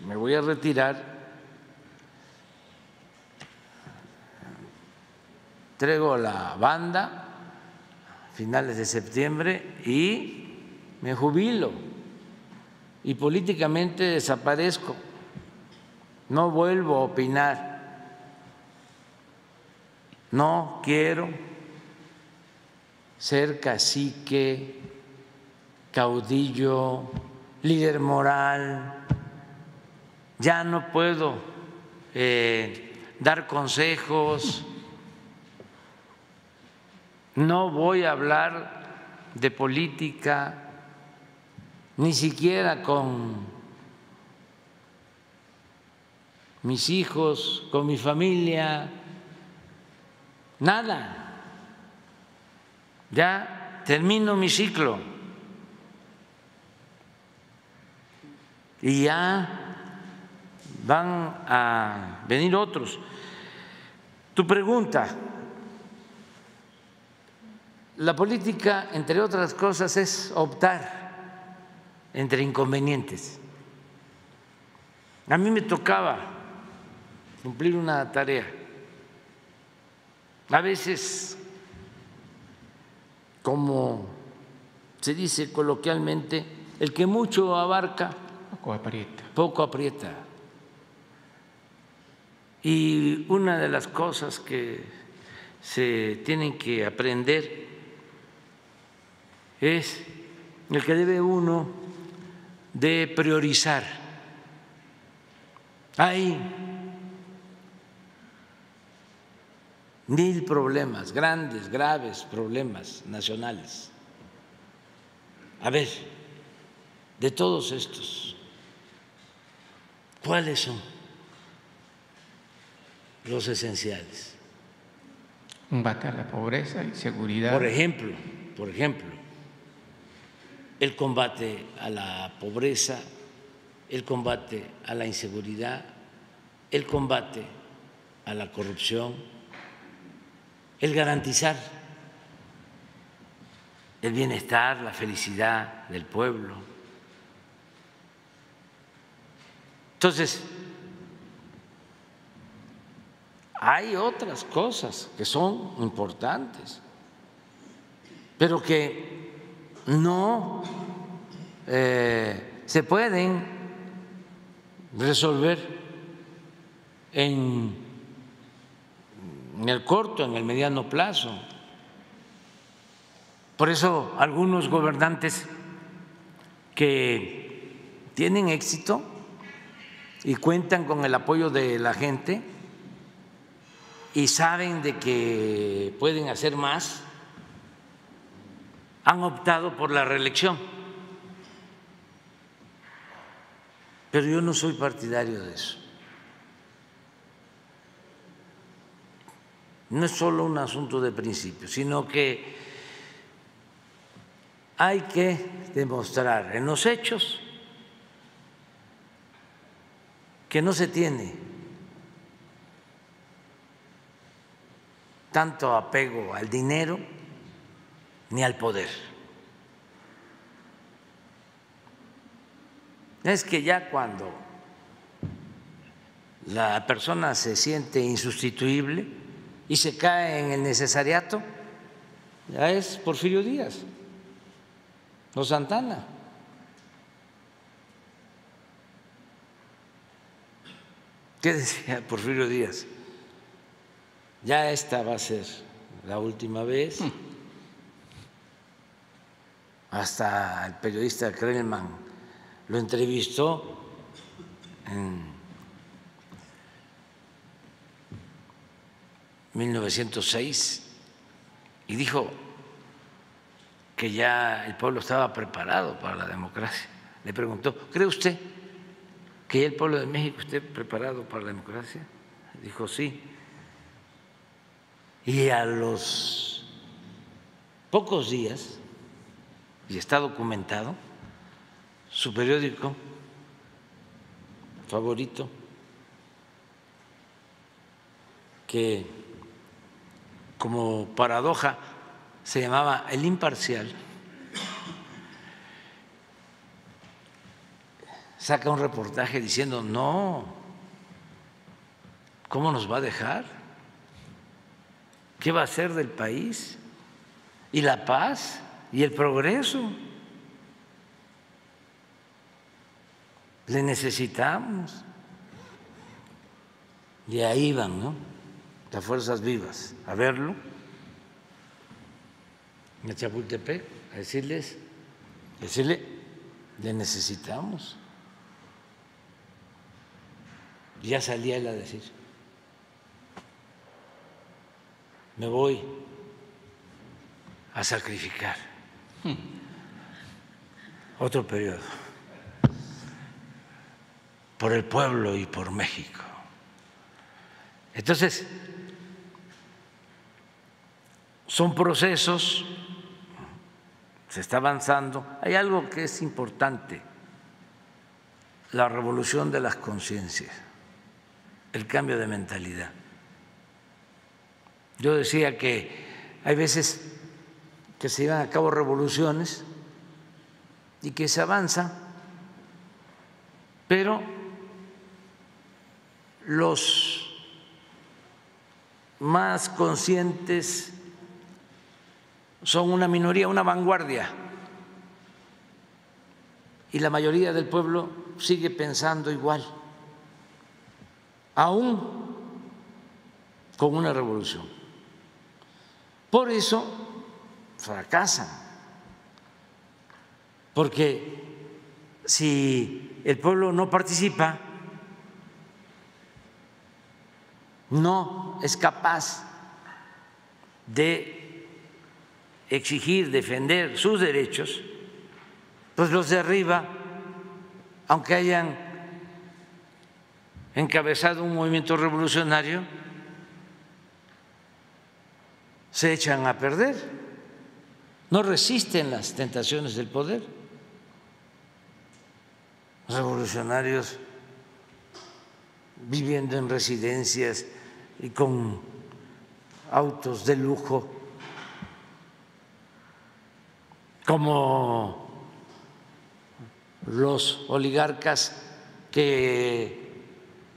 Speaker 1: me voy a retirar, entrego la banda a finales de septiembre y me jubilo y políticamente desaparezco. No vuelvo a opinar, no quiero ser cacique, caudillo, líder moral, ya no puedo dar consejos, no voy a hablar de política, ni siquiera con mis hijos, con mi familia, nada. Ya termino mi ciclo y ya van a venir otros. Tu pregunta, la política, entre otras cosas, es optar entre inconvenientes. A mí me tocaba cumplir una tarea. A veces como se dice coloquialmente, el que mucho abarca,
Speaker 3: Poco aprieta.
Speaker 1: poco aprieta. Y una de las cosas que se tienen que aprender es el que debe uno de priorizar. Hay 1000 problemas, grandes, graves problemas nacionales. A ver, de todos estos, ¿cuáles son los esenciales?
Speaker 3: Combate a la pobreza y seguridad.
Speaker 1: Por ejemplo, el combate a la pobreza, el combate a la inseguridad, el combate a la corrupción, el garantizar el bienestar, la felicidad del pueblo. Entonces, hay otras cosas que son importantes, pero que no se pueden resolver en el corto, en el mediano plazo. Por eso algunos gobernantes que tienen éxito y cuentan con el apoyo de la gente y saben de que pueden hacer más, han optado por la reelección. Pero yo no soy partidario de eso. No es solo un asunto de principio, sino que hay que demostrar en los hechos que no se tiene tanto apego al dinero ni al poder. Es que ya cuando la persona se siente insustituible y se cae en el necesariato, ya es Porfirio Díaz o Santana. ¿Qué decía Porfirio Díaz? Ya esta va a ser la última vez. Hasta el periodista Krellman lo entrevistó en 1906 y dijo que ya el pueblo estaba preparado para la democracia. Le preguntó, ¿cree usted que ya el pueblo de México esté preparado para la democracia? Dijo, sí. Y a los pocos días, y está documentado, su periódico favorito, que como paradoja se llamaba El Imparcial, saca un reportaje diciendo, no, ¿cómo nos va a dejar? ¿Qué va a hacer del país? ¿Y la paz? ¿Y el progreso? Le necesitamos. Y ahí van, ¿no?, las fuerzas vivas a verlo en Chapultepec, a decirle, le necesitamos. Y ya salía él a decir, me voy a sacrificar otro periodo por el pueblo y por México. Entonces, son procesos, se está avanzando. Hay algo que es importante, la revolución de las conciencias, el cambio de mentalidad. Yo decía que hay veces que se llevan a cabo revoluciones y que se avanza, pero los más conscientes son una minoría, una vanguardia, y la mayoría del pueblo sigue pensando igual, aún con una revolución. Por eso fracasan, porque si el pueblo no participa, no es capaz de exigir, defender sus derechos, pues los de arriba, aunque hayan encabezado un movimiento revolucionario, se echan a perder, no resisten las tentaciones del poder. Revolucionarios viviendo en residencias y con autos de lujo, como los oligarcas que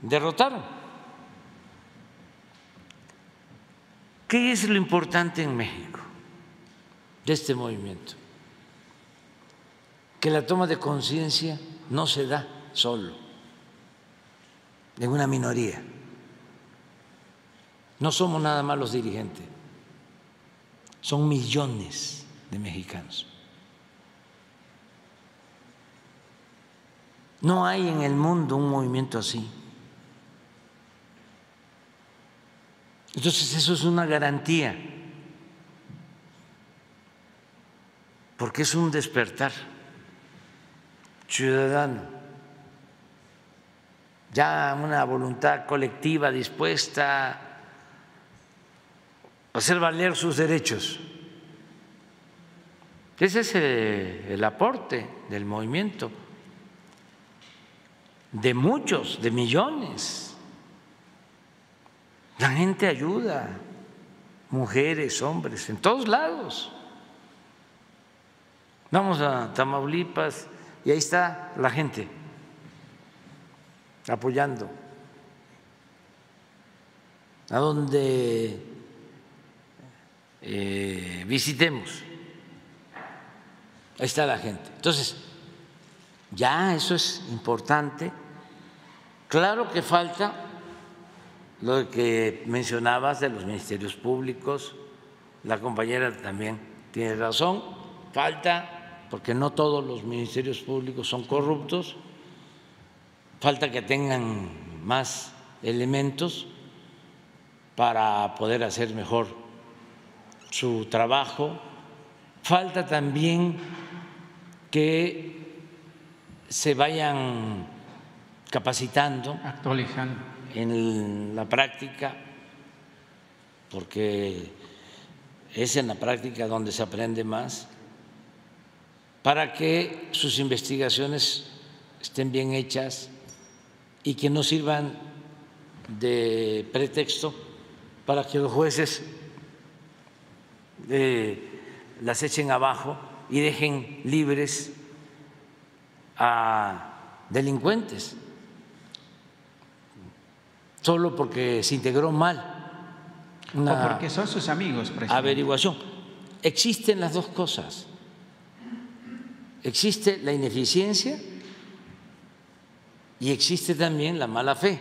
Speaker 1: derrotaron. ¿Qué es lo importante en México de este movimiento? Que la toma de conciencia no se da solo en una minoría. No somos nada más los dirigentes, son millones de mexicanos. No hay en el mundo un movimiento así. Entonces eso es una garantía, porque es un despertar ciudadano, ya una voluntad colectiva dispuesta a hacer valer sus derechos. Ese es el aporte del movimiento, de muchos, de millones. La gente ayuda, mujeres, hombres, en todos lados. Vamos a Tamaulipas y ahí está la gente apoyando. A donde visitemos, ahí está la gente. Entonces, ya eso es importante. Claro que falta lo que mencionabas de los ministerios públicos, la compañera también tiene razón, falta, porque no todos los ministerios públicos son corruptos, falta que tengan más elementos para poder hacer mejor su trabajo, falta también que se vayan capacitando,
Speaker 3: actualizando
Speaker 1: en la práctica, porque es en la práctica donde se aprende más, para que sus investigaciones estén bien hechas y que no sirvan de pretexto para que los jueces las echen abajo y dejen libres a delincuentes solo porque se integró mal una
Speaker 3: o porque son sus amigos, presidente.
Speaker 1: Averiguación. Existen las dos cosas. Existe la ineficiencia y existe también la mala fe.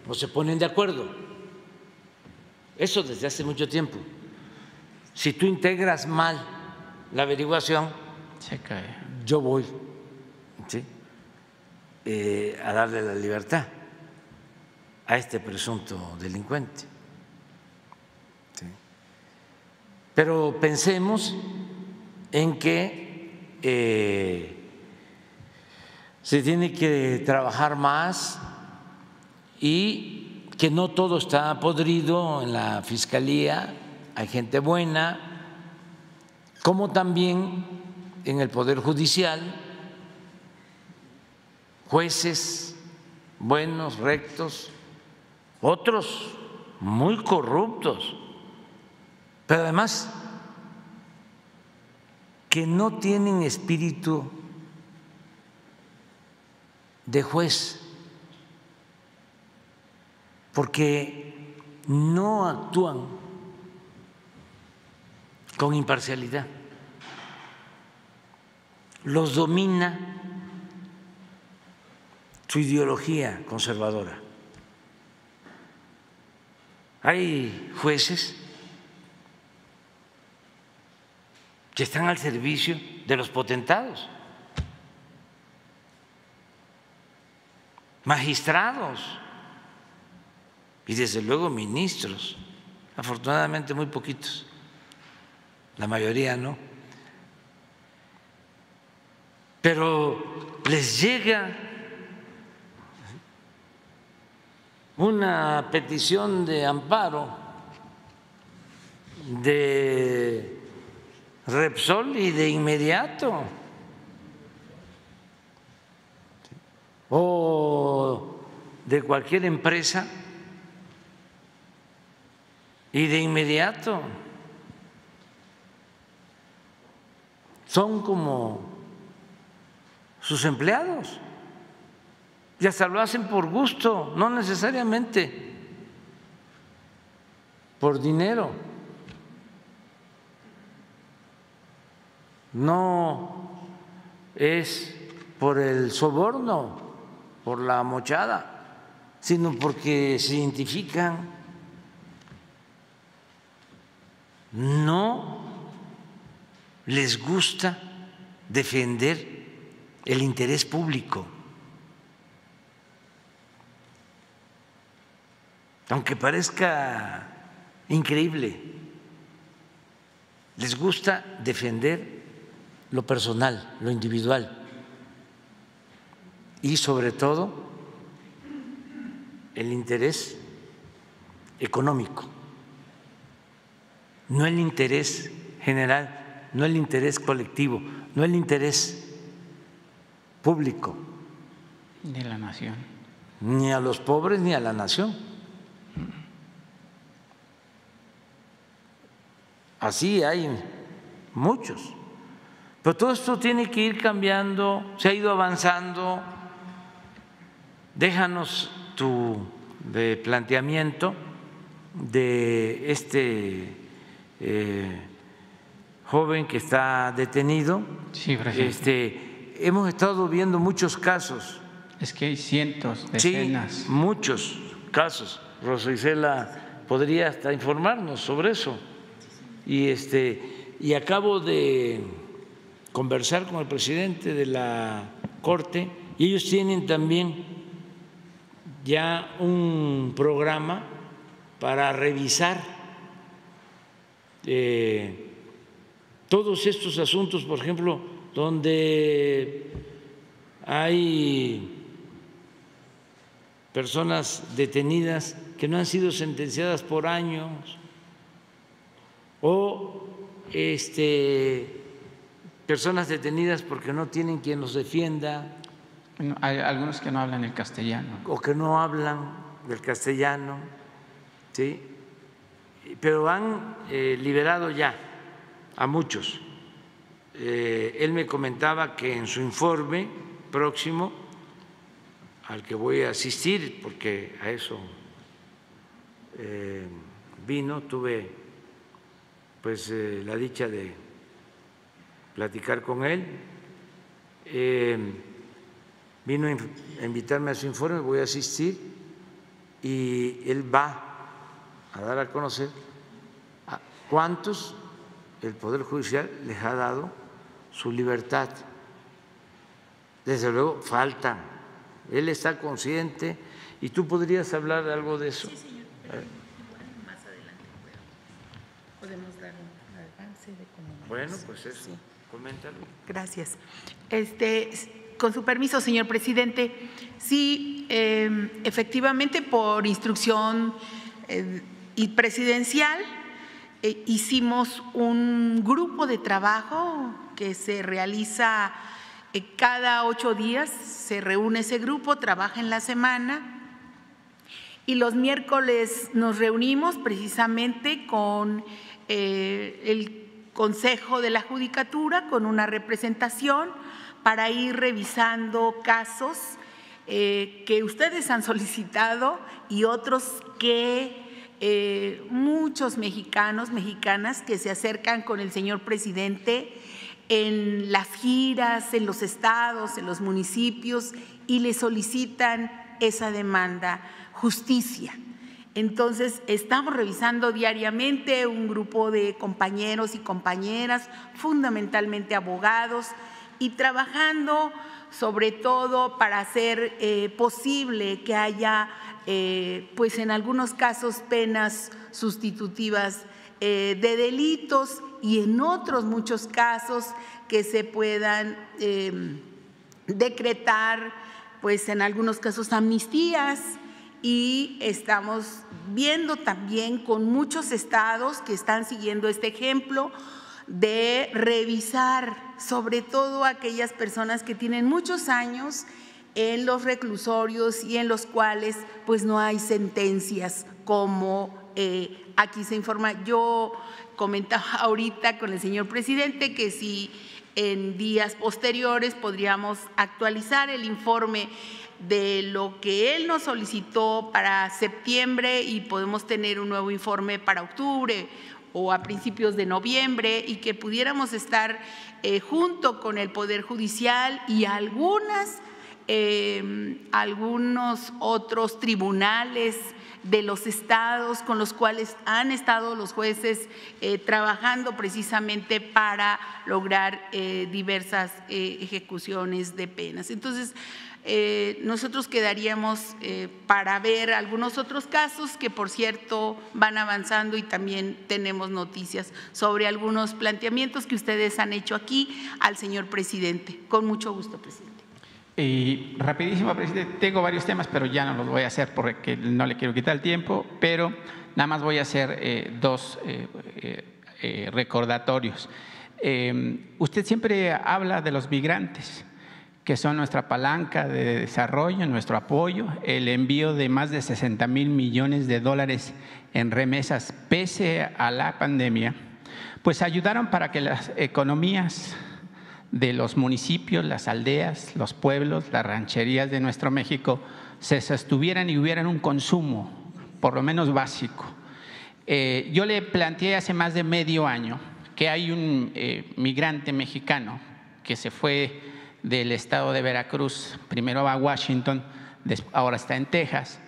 Speaker 1: No se ponen de acuerdo. Eso desde hace mucho tiempo. Si tú integras mal la averiguación,
Speaker 3: se cae.
Speaker 1: Yo voy, ¿sí?, a darle la libertad a este presunto delincuente. ¿Sí? Pero pensemos en que se tiene que trabajar más y que no todo está podrido en la Fiscalía, hay gente buena, como también en el Poder Judicial, jueces buenos, rectos, otros muy corruptos, pero además que no tienen espíritu de juez, porque no actúan con imparcialidad. Los domina su ideología conservadora. Hay jueces que están al servicio de los potentados, magistrados y desde luego ministros, afortunadamente muy poquitos, la mayoría no, pero les llega una petición de amparo de Repsol y de inmediato, o de cualquier empresa y de inmediato. Son como sus empleados y hasta lo hacen por gusto, no necesariamente por dinero. No es por el soborno, por la mochada, sino porque se identifican. No les gusta defender el interés público, aunque parezca increíble, les gusta defender lo personal, lo individual y sobre todo el interés económico, no el interés general, no el interés colectivo, no el interés público.
Speaker 3: De la nación.
Speaker 1: Ni a los pobres ni a la nación. Así hay muchos. Pero todo esto tiene que ir cambiando, se ha ido avanzando. Déjanos tu planteamiento de este joven que está detenido.
Speaker 3: Sí, presidente.
Speaker 1: Hemos estado viendo muchos casos.
Speaker 3: Es que hay cientos, decenas.
Speaker 1: Sí, muchos casos. Rosa Isela podría hasta informarnos sobre eso. Y acabo de conversar con el presidente de la Corte y ellos tienen también ya un programa para revisar todos estos asuntos, por ejemplo, donde hay personas detenidas que no han sido sentenciadas por años o personas detenidas porque no tienen quien los defienda.
Speaker 3: Hay algunos que no hablan el castellano.
Speaker 1: O que no hablan del castellano, ¿sí? Pero han liberado ya a muchos. Él me comentaba que en su informe próximo, al que voy a asistir, porque a eso vino, tuve pues la dicha de platicar con él, vino a invitarme a su informe, voy a asistir y él va a dar a conocer a cuántos el Poder Judicial les ha dado su libertad. Desde luego faltan, él está consciente y tú podrías hablar de algo de eso.
Speaker 4: Sí, señor, pero más adelante podemos dar un avance de cómo.
Speaker 1: Bueno, pues eso,
Speaker 4: sí.
Speaker 1: Coméntalo.
Speaker 4: Gracias. Con su permiso, señor presidente, sí, efectivamente, por instrucción y presidencial, hicimos un grupo de trabajo que se realiza cada 8 días, se reúne ese grupo, trabaja en la semana y los miércoles nos reunimos precisamente con el Consejo de la Judicatura, con una representación para ir revisando casos que ustedes han solicitado y otros que muchos mexicanos, mexicanas que se acercan con el señor presidente en las giras, en los estados, en los municipios y le solicitan esa demanda, justicia. Entonces, estamos revisando diariamente un grupo de compañeros y compañeras, fundamentalmente abogados, y trabajando sobre todo para hacer posible que haya, pues en algunos casos, penas sustitutivas de delitos y en otros muchos casos que se puedan decretar, pues en algunos casos, amnistías. Y estamos viendo también con muchos estados que están siguiendo este ejemplo de revisar sobre todo aquellas personas que tienen muchos años en los reclusorios y en los cuales pues no hay sentencias como aquí se informa. Yo comentaba ahorita con el señor presidente que si en días posteriores podríamos actualizar el informe de lo que él nos solicitó para septiembre y podemos tener un nuevo informe para octubre o a principios de noviembre y que pudiéramos estar junto con el Poder Judicial y algunos otros tribunales de los estados con los cuales han estado los jueces trabajando precisamente para lograr diversas ejecuciones de penas. Entonces, nosotros quedaríamos para ver algunos otros casos que, por cierto, van avanzando y también tenemos noticias sobre algunos planteamientos que ustedes han hecho aquí al señor presidente. Con mucho gusto, presidente.
Speaker 3: Y rapidísimo, presidente, tengo varios temas, pero ya no los voy a hacer porque no le quiero quitar el tiempo, pero nada más voy a hacer dos recordatorios. Usted siempre habla de los migrantes, que son nuestra palanca de desarrollo, nuestro apoyo, el envío de más de 60,000 millones de dólares en remesas pese a la pandemia, pues ayudaron para que las economías de los municipios, las aldeas, los pueblos, las rancherías de nuestro México se sostuvieran y hubieran un consumo, por lo menos básico. Yo le planteé hace más de medio año que hay un migrante mexicano que se fue del estado de Veracruz, primero a Washington, ahora está en Texas,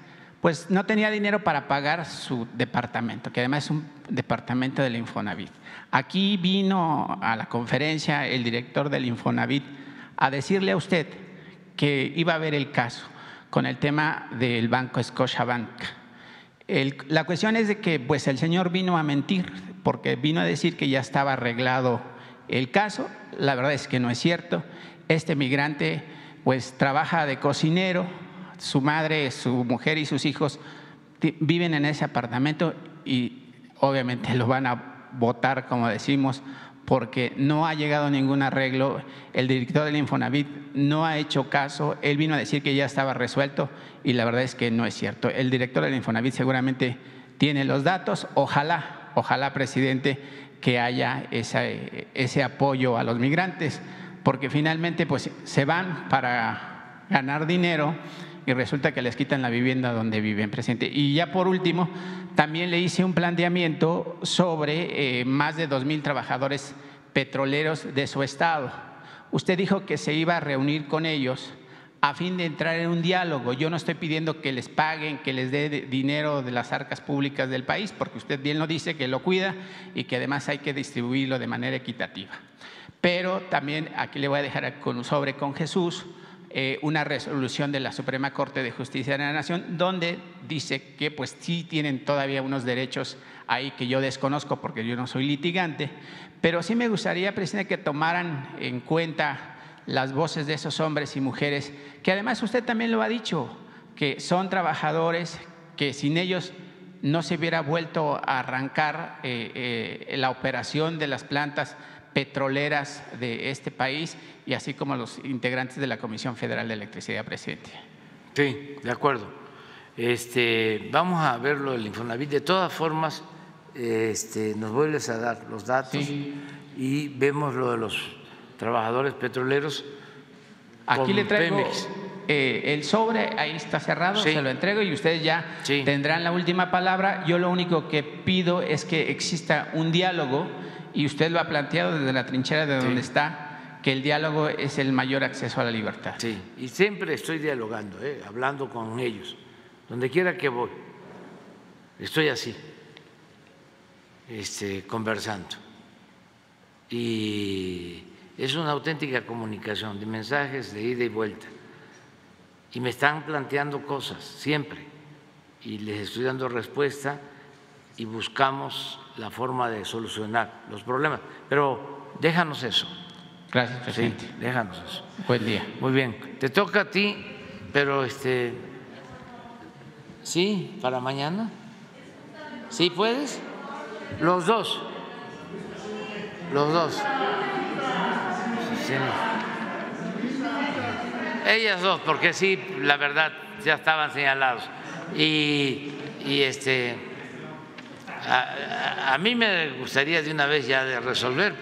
Speaker 3: pues no tenía dinero para pagar su departamento, que además es un departamento del Infonavit. Aquí vino a la conferencia el director del Infonavit a decirle a usted que iba a ver el caso con el tema del banco Scotiabank. La cuestión es de que pues el señor vino a mentir, porque vino a decir que ya estaba arreglado el caso. La verdad es que no es cierto. Este migrante pues trabaja de cocinero, su madre, su mujer y sus hijos viven en ese apartamento y obviamente lo van a votar, como decimos, porque no ha llegado ningún arreglo. El director del Infonavit no ha hecho caso, él vino a decir que ya estaba resuelto y la verdad es que no es cierto. El director del Infonavit seguramente tiene los datos, ojalá, presidente, que haya ese apoyo a los migrantes, porque finalmente pues se van para ganar dinero y resulta que les quitan la vivienda donde viven, presidente. Y ya por último, también le hice un planteamiento sobre más de 2,000 trabajadores petroleros de su estado. Usted dijo que se iba a reunir con ellos a fin de entrar en un diálogo. Yo no estoy pidiendo que les paguen, que les dé dinero de las arcas públicas del país, porque usted bien lo dice, que lo cuida y que además hay que distribuirlo de manera equitativa. Pero también aquí le voy a dejar con un sobre con Jesús una resolución de la Suprema Corte de Justicia de la Nación donde dice que pues sí tienen todavía unos derechos ahí que yo desconozco porque yo no soy litigante, pero sí me gustaría, presidente, que tomaran en cuenta las voces de esos hombres y mujeres que además usted también lo ha dicho, que son trabajadores que sin ellos no se hubiera vuelto a arrancar la operación de las plantas petroleras de este país y así como los integrantes de la Comisión Federal de Electricidad, presidente.
Speaker 1: Sí, de acuerdo. Vamos a verlo del Infonavit. De todas formas, nos vuelves a dar los datos y vemos lo de los trabajadores petroleros.
Speaker 3: Aquí le traigo el sobre ahí está cerrado,
Speaker 1: Sí.
Speaker 3: se lo entrego y ustedes ya
Speaker 1: Sí.
Speaker 3: tendrán la última palabra. Yo lo único que pido es que exista un diálogo, y usted lo ha planteado desde la trinchera de donde está, que el diálogo es el mayor acceso a la libertad.
Speaker 1: Sí, y siempre estoy dialogando, hablando con ellos, donde quiera que voy, estoy así, conversando. Y es una auténtica comunicación de mensajes de ida y vuelta. Y me están planteando cosas siempre, y les estoy dando respuesta y buscamos la forma de solucionar los problemas. Pero déjanos eso.
Speaker 3: Gracias,
Speaker 1: Sí,
Speaker 3: presidente.
Speaker 1: déjanos eso.
Speaker 3: Buen día.
Speaker 1: Muy bien, te toca a ti, pero sí, para mañana. ¿Sí puedes? Los dos. Los dos. Sí. Ellas dos, porque sí, la verdad, ya estaban señalados. Y a mí me gustaría de una vez ya de resolver,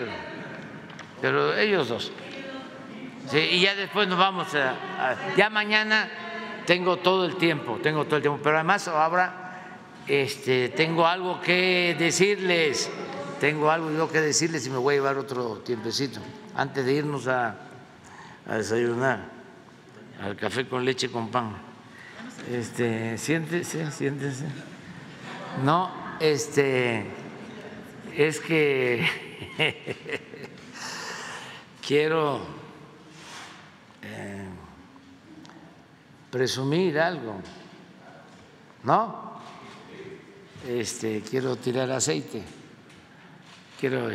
Speaker 1: pero ellos dos. Sí, y ya después nos vamos ya mañana tengo todo el tiempo, pero además ahora tengo algo que decirles, y me voy a llevar otro tiempecito antes de irnos a desayunar, al café con leche con pan. Siéntese. No, es que quiero presumir algo, ¿no? Quiero tirar aceite, quiero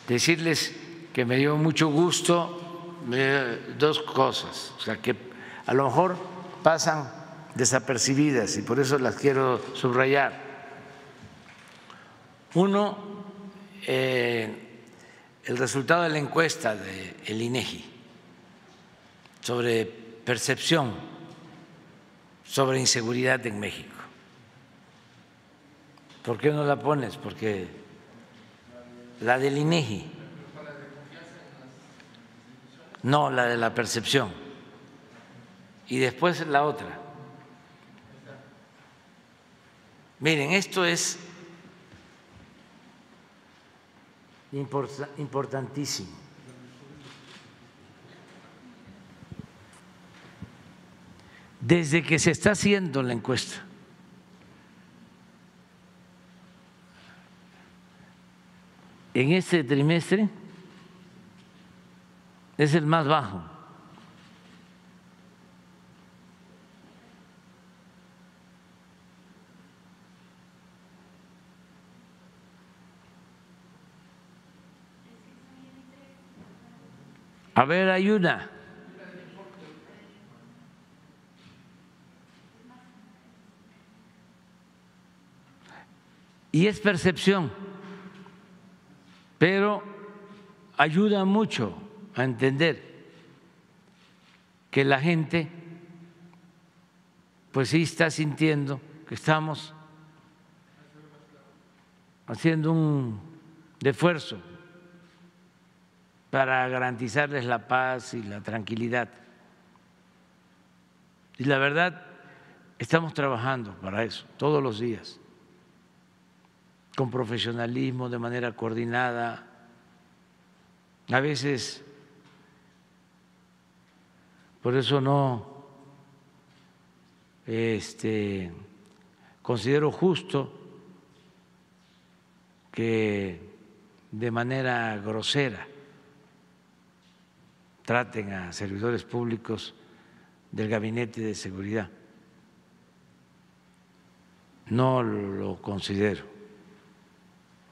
Speaker 1: decirles que me dio mucho gusto dos cosas, o sea, que a lo mejor pasan desapercibidas y por eso las quiero subrayar. Uno, el resultado de la encuesta del INEGI sobre percepción sobre inseguridad en México. ¿Por qué no la pones? Porque la del INEGI, no, la de la percepción, y después la otra. Miren, esto es importantísimo. Desde que se está haciendo la encuesta, en este trimestre es el más bajo. A ver, hay una. Y es percepción, pero ayuda mucho a entender que la gente pues sí está sintiendo que estamos haciendo un esfuerzo para garantizarles la paz y la tranquilidad. Y la verdad, estamos trabajando para eso todos los días, con profesionalismo, de manera coordinada. A veces, por eso no considero justo que de manera grosera traten a servidores públicos del Gabinete de Seguridad. No lo considero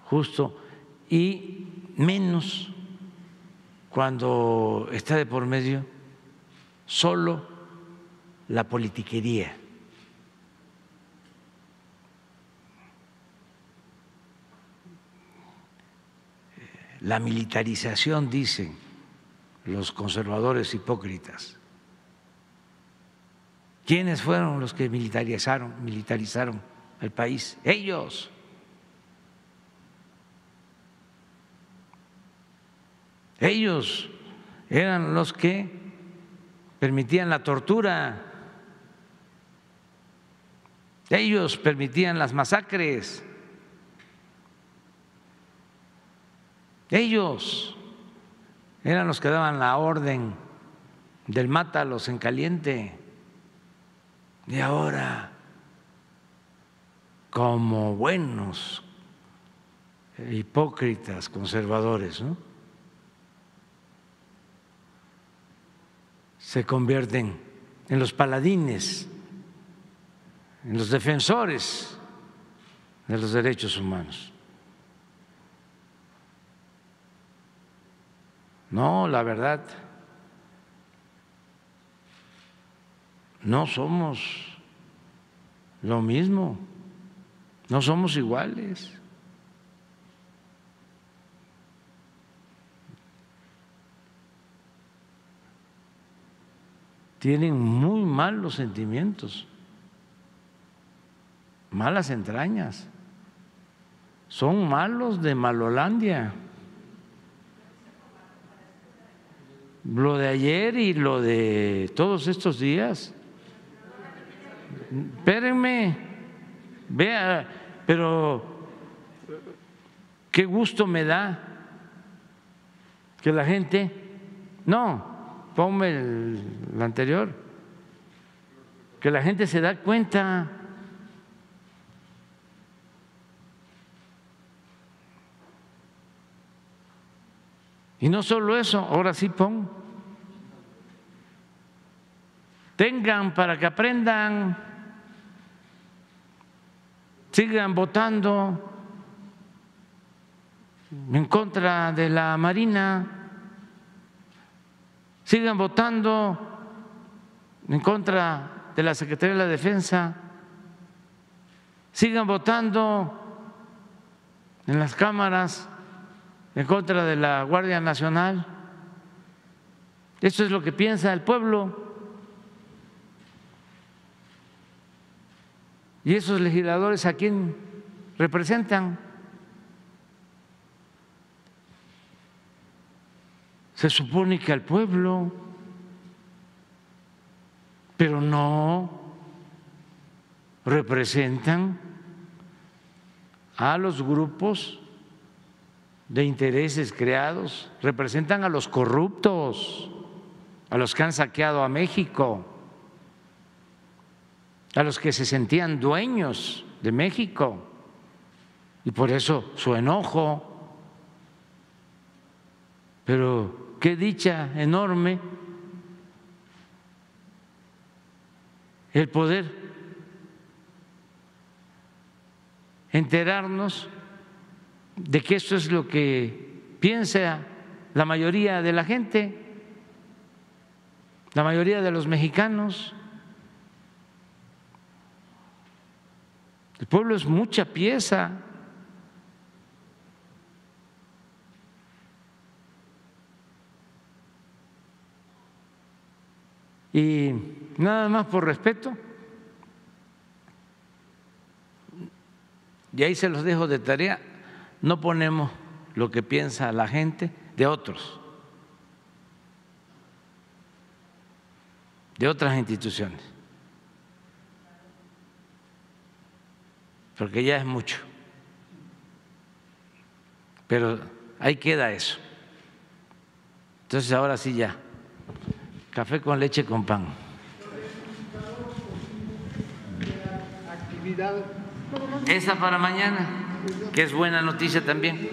Speaker 1: justo, y menos cuando está de por medio solo la politiquería. La militarización, dicen los conservadores hipócritas. ¿Quiénes fueron los que militarizaron el país? Ellos. Ellos eran los que permitían la tortura, ellos permitían las masacres, ellos eran los que daban la orden del mátalos en caliente. Y ahora, como buenos hipócritas conservadores, ¿no?, se convierten en los paladines, en los defensores de los derechos humanos. No, la verdad, no somos lo mismo, no somos iguales. Tienen muy malos sentimientos, malas entrañas, son malos de Malolandia. Lo de ayer y lo de todos estos días. Espérenme, vea, pero qué gusto me da que la gente, no, ponme el anterior, que la gente se da cuenta. Y no solo eso, ahora sí pon. Tengan para que aprendan, sigan votando en contra de la Marina, sigan votando en contra de la Secretaría de la Defensa, sigan votando en las cámaras en contra de la Guardia Nacional. Eso es lo que piensa el pueblo. ¿Y esos legisladores a quién representan? Se supone que al pueblo, pero no representan a los grupos de intereses creados, representan a los corruptos, a los que han saqueado a México, a los que se sentían dueños de México, y por eso su enojo. Pero qué dicha enorme el poder enterarnos de que esto es lo que piensa la mayoría de la gente, la mayoría de los mexicanos. El pueblo es mucha pieza. Y nada más por respeto, y ahí se los dejo de tarea, no ponemos lo que piensa la gente de otros, de otras instituciones, porque ya es mucho. Pero ahí queda eso. Entonces ahora sí ya, café con leche con pan. Esa para mañana, que es buena noticia también.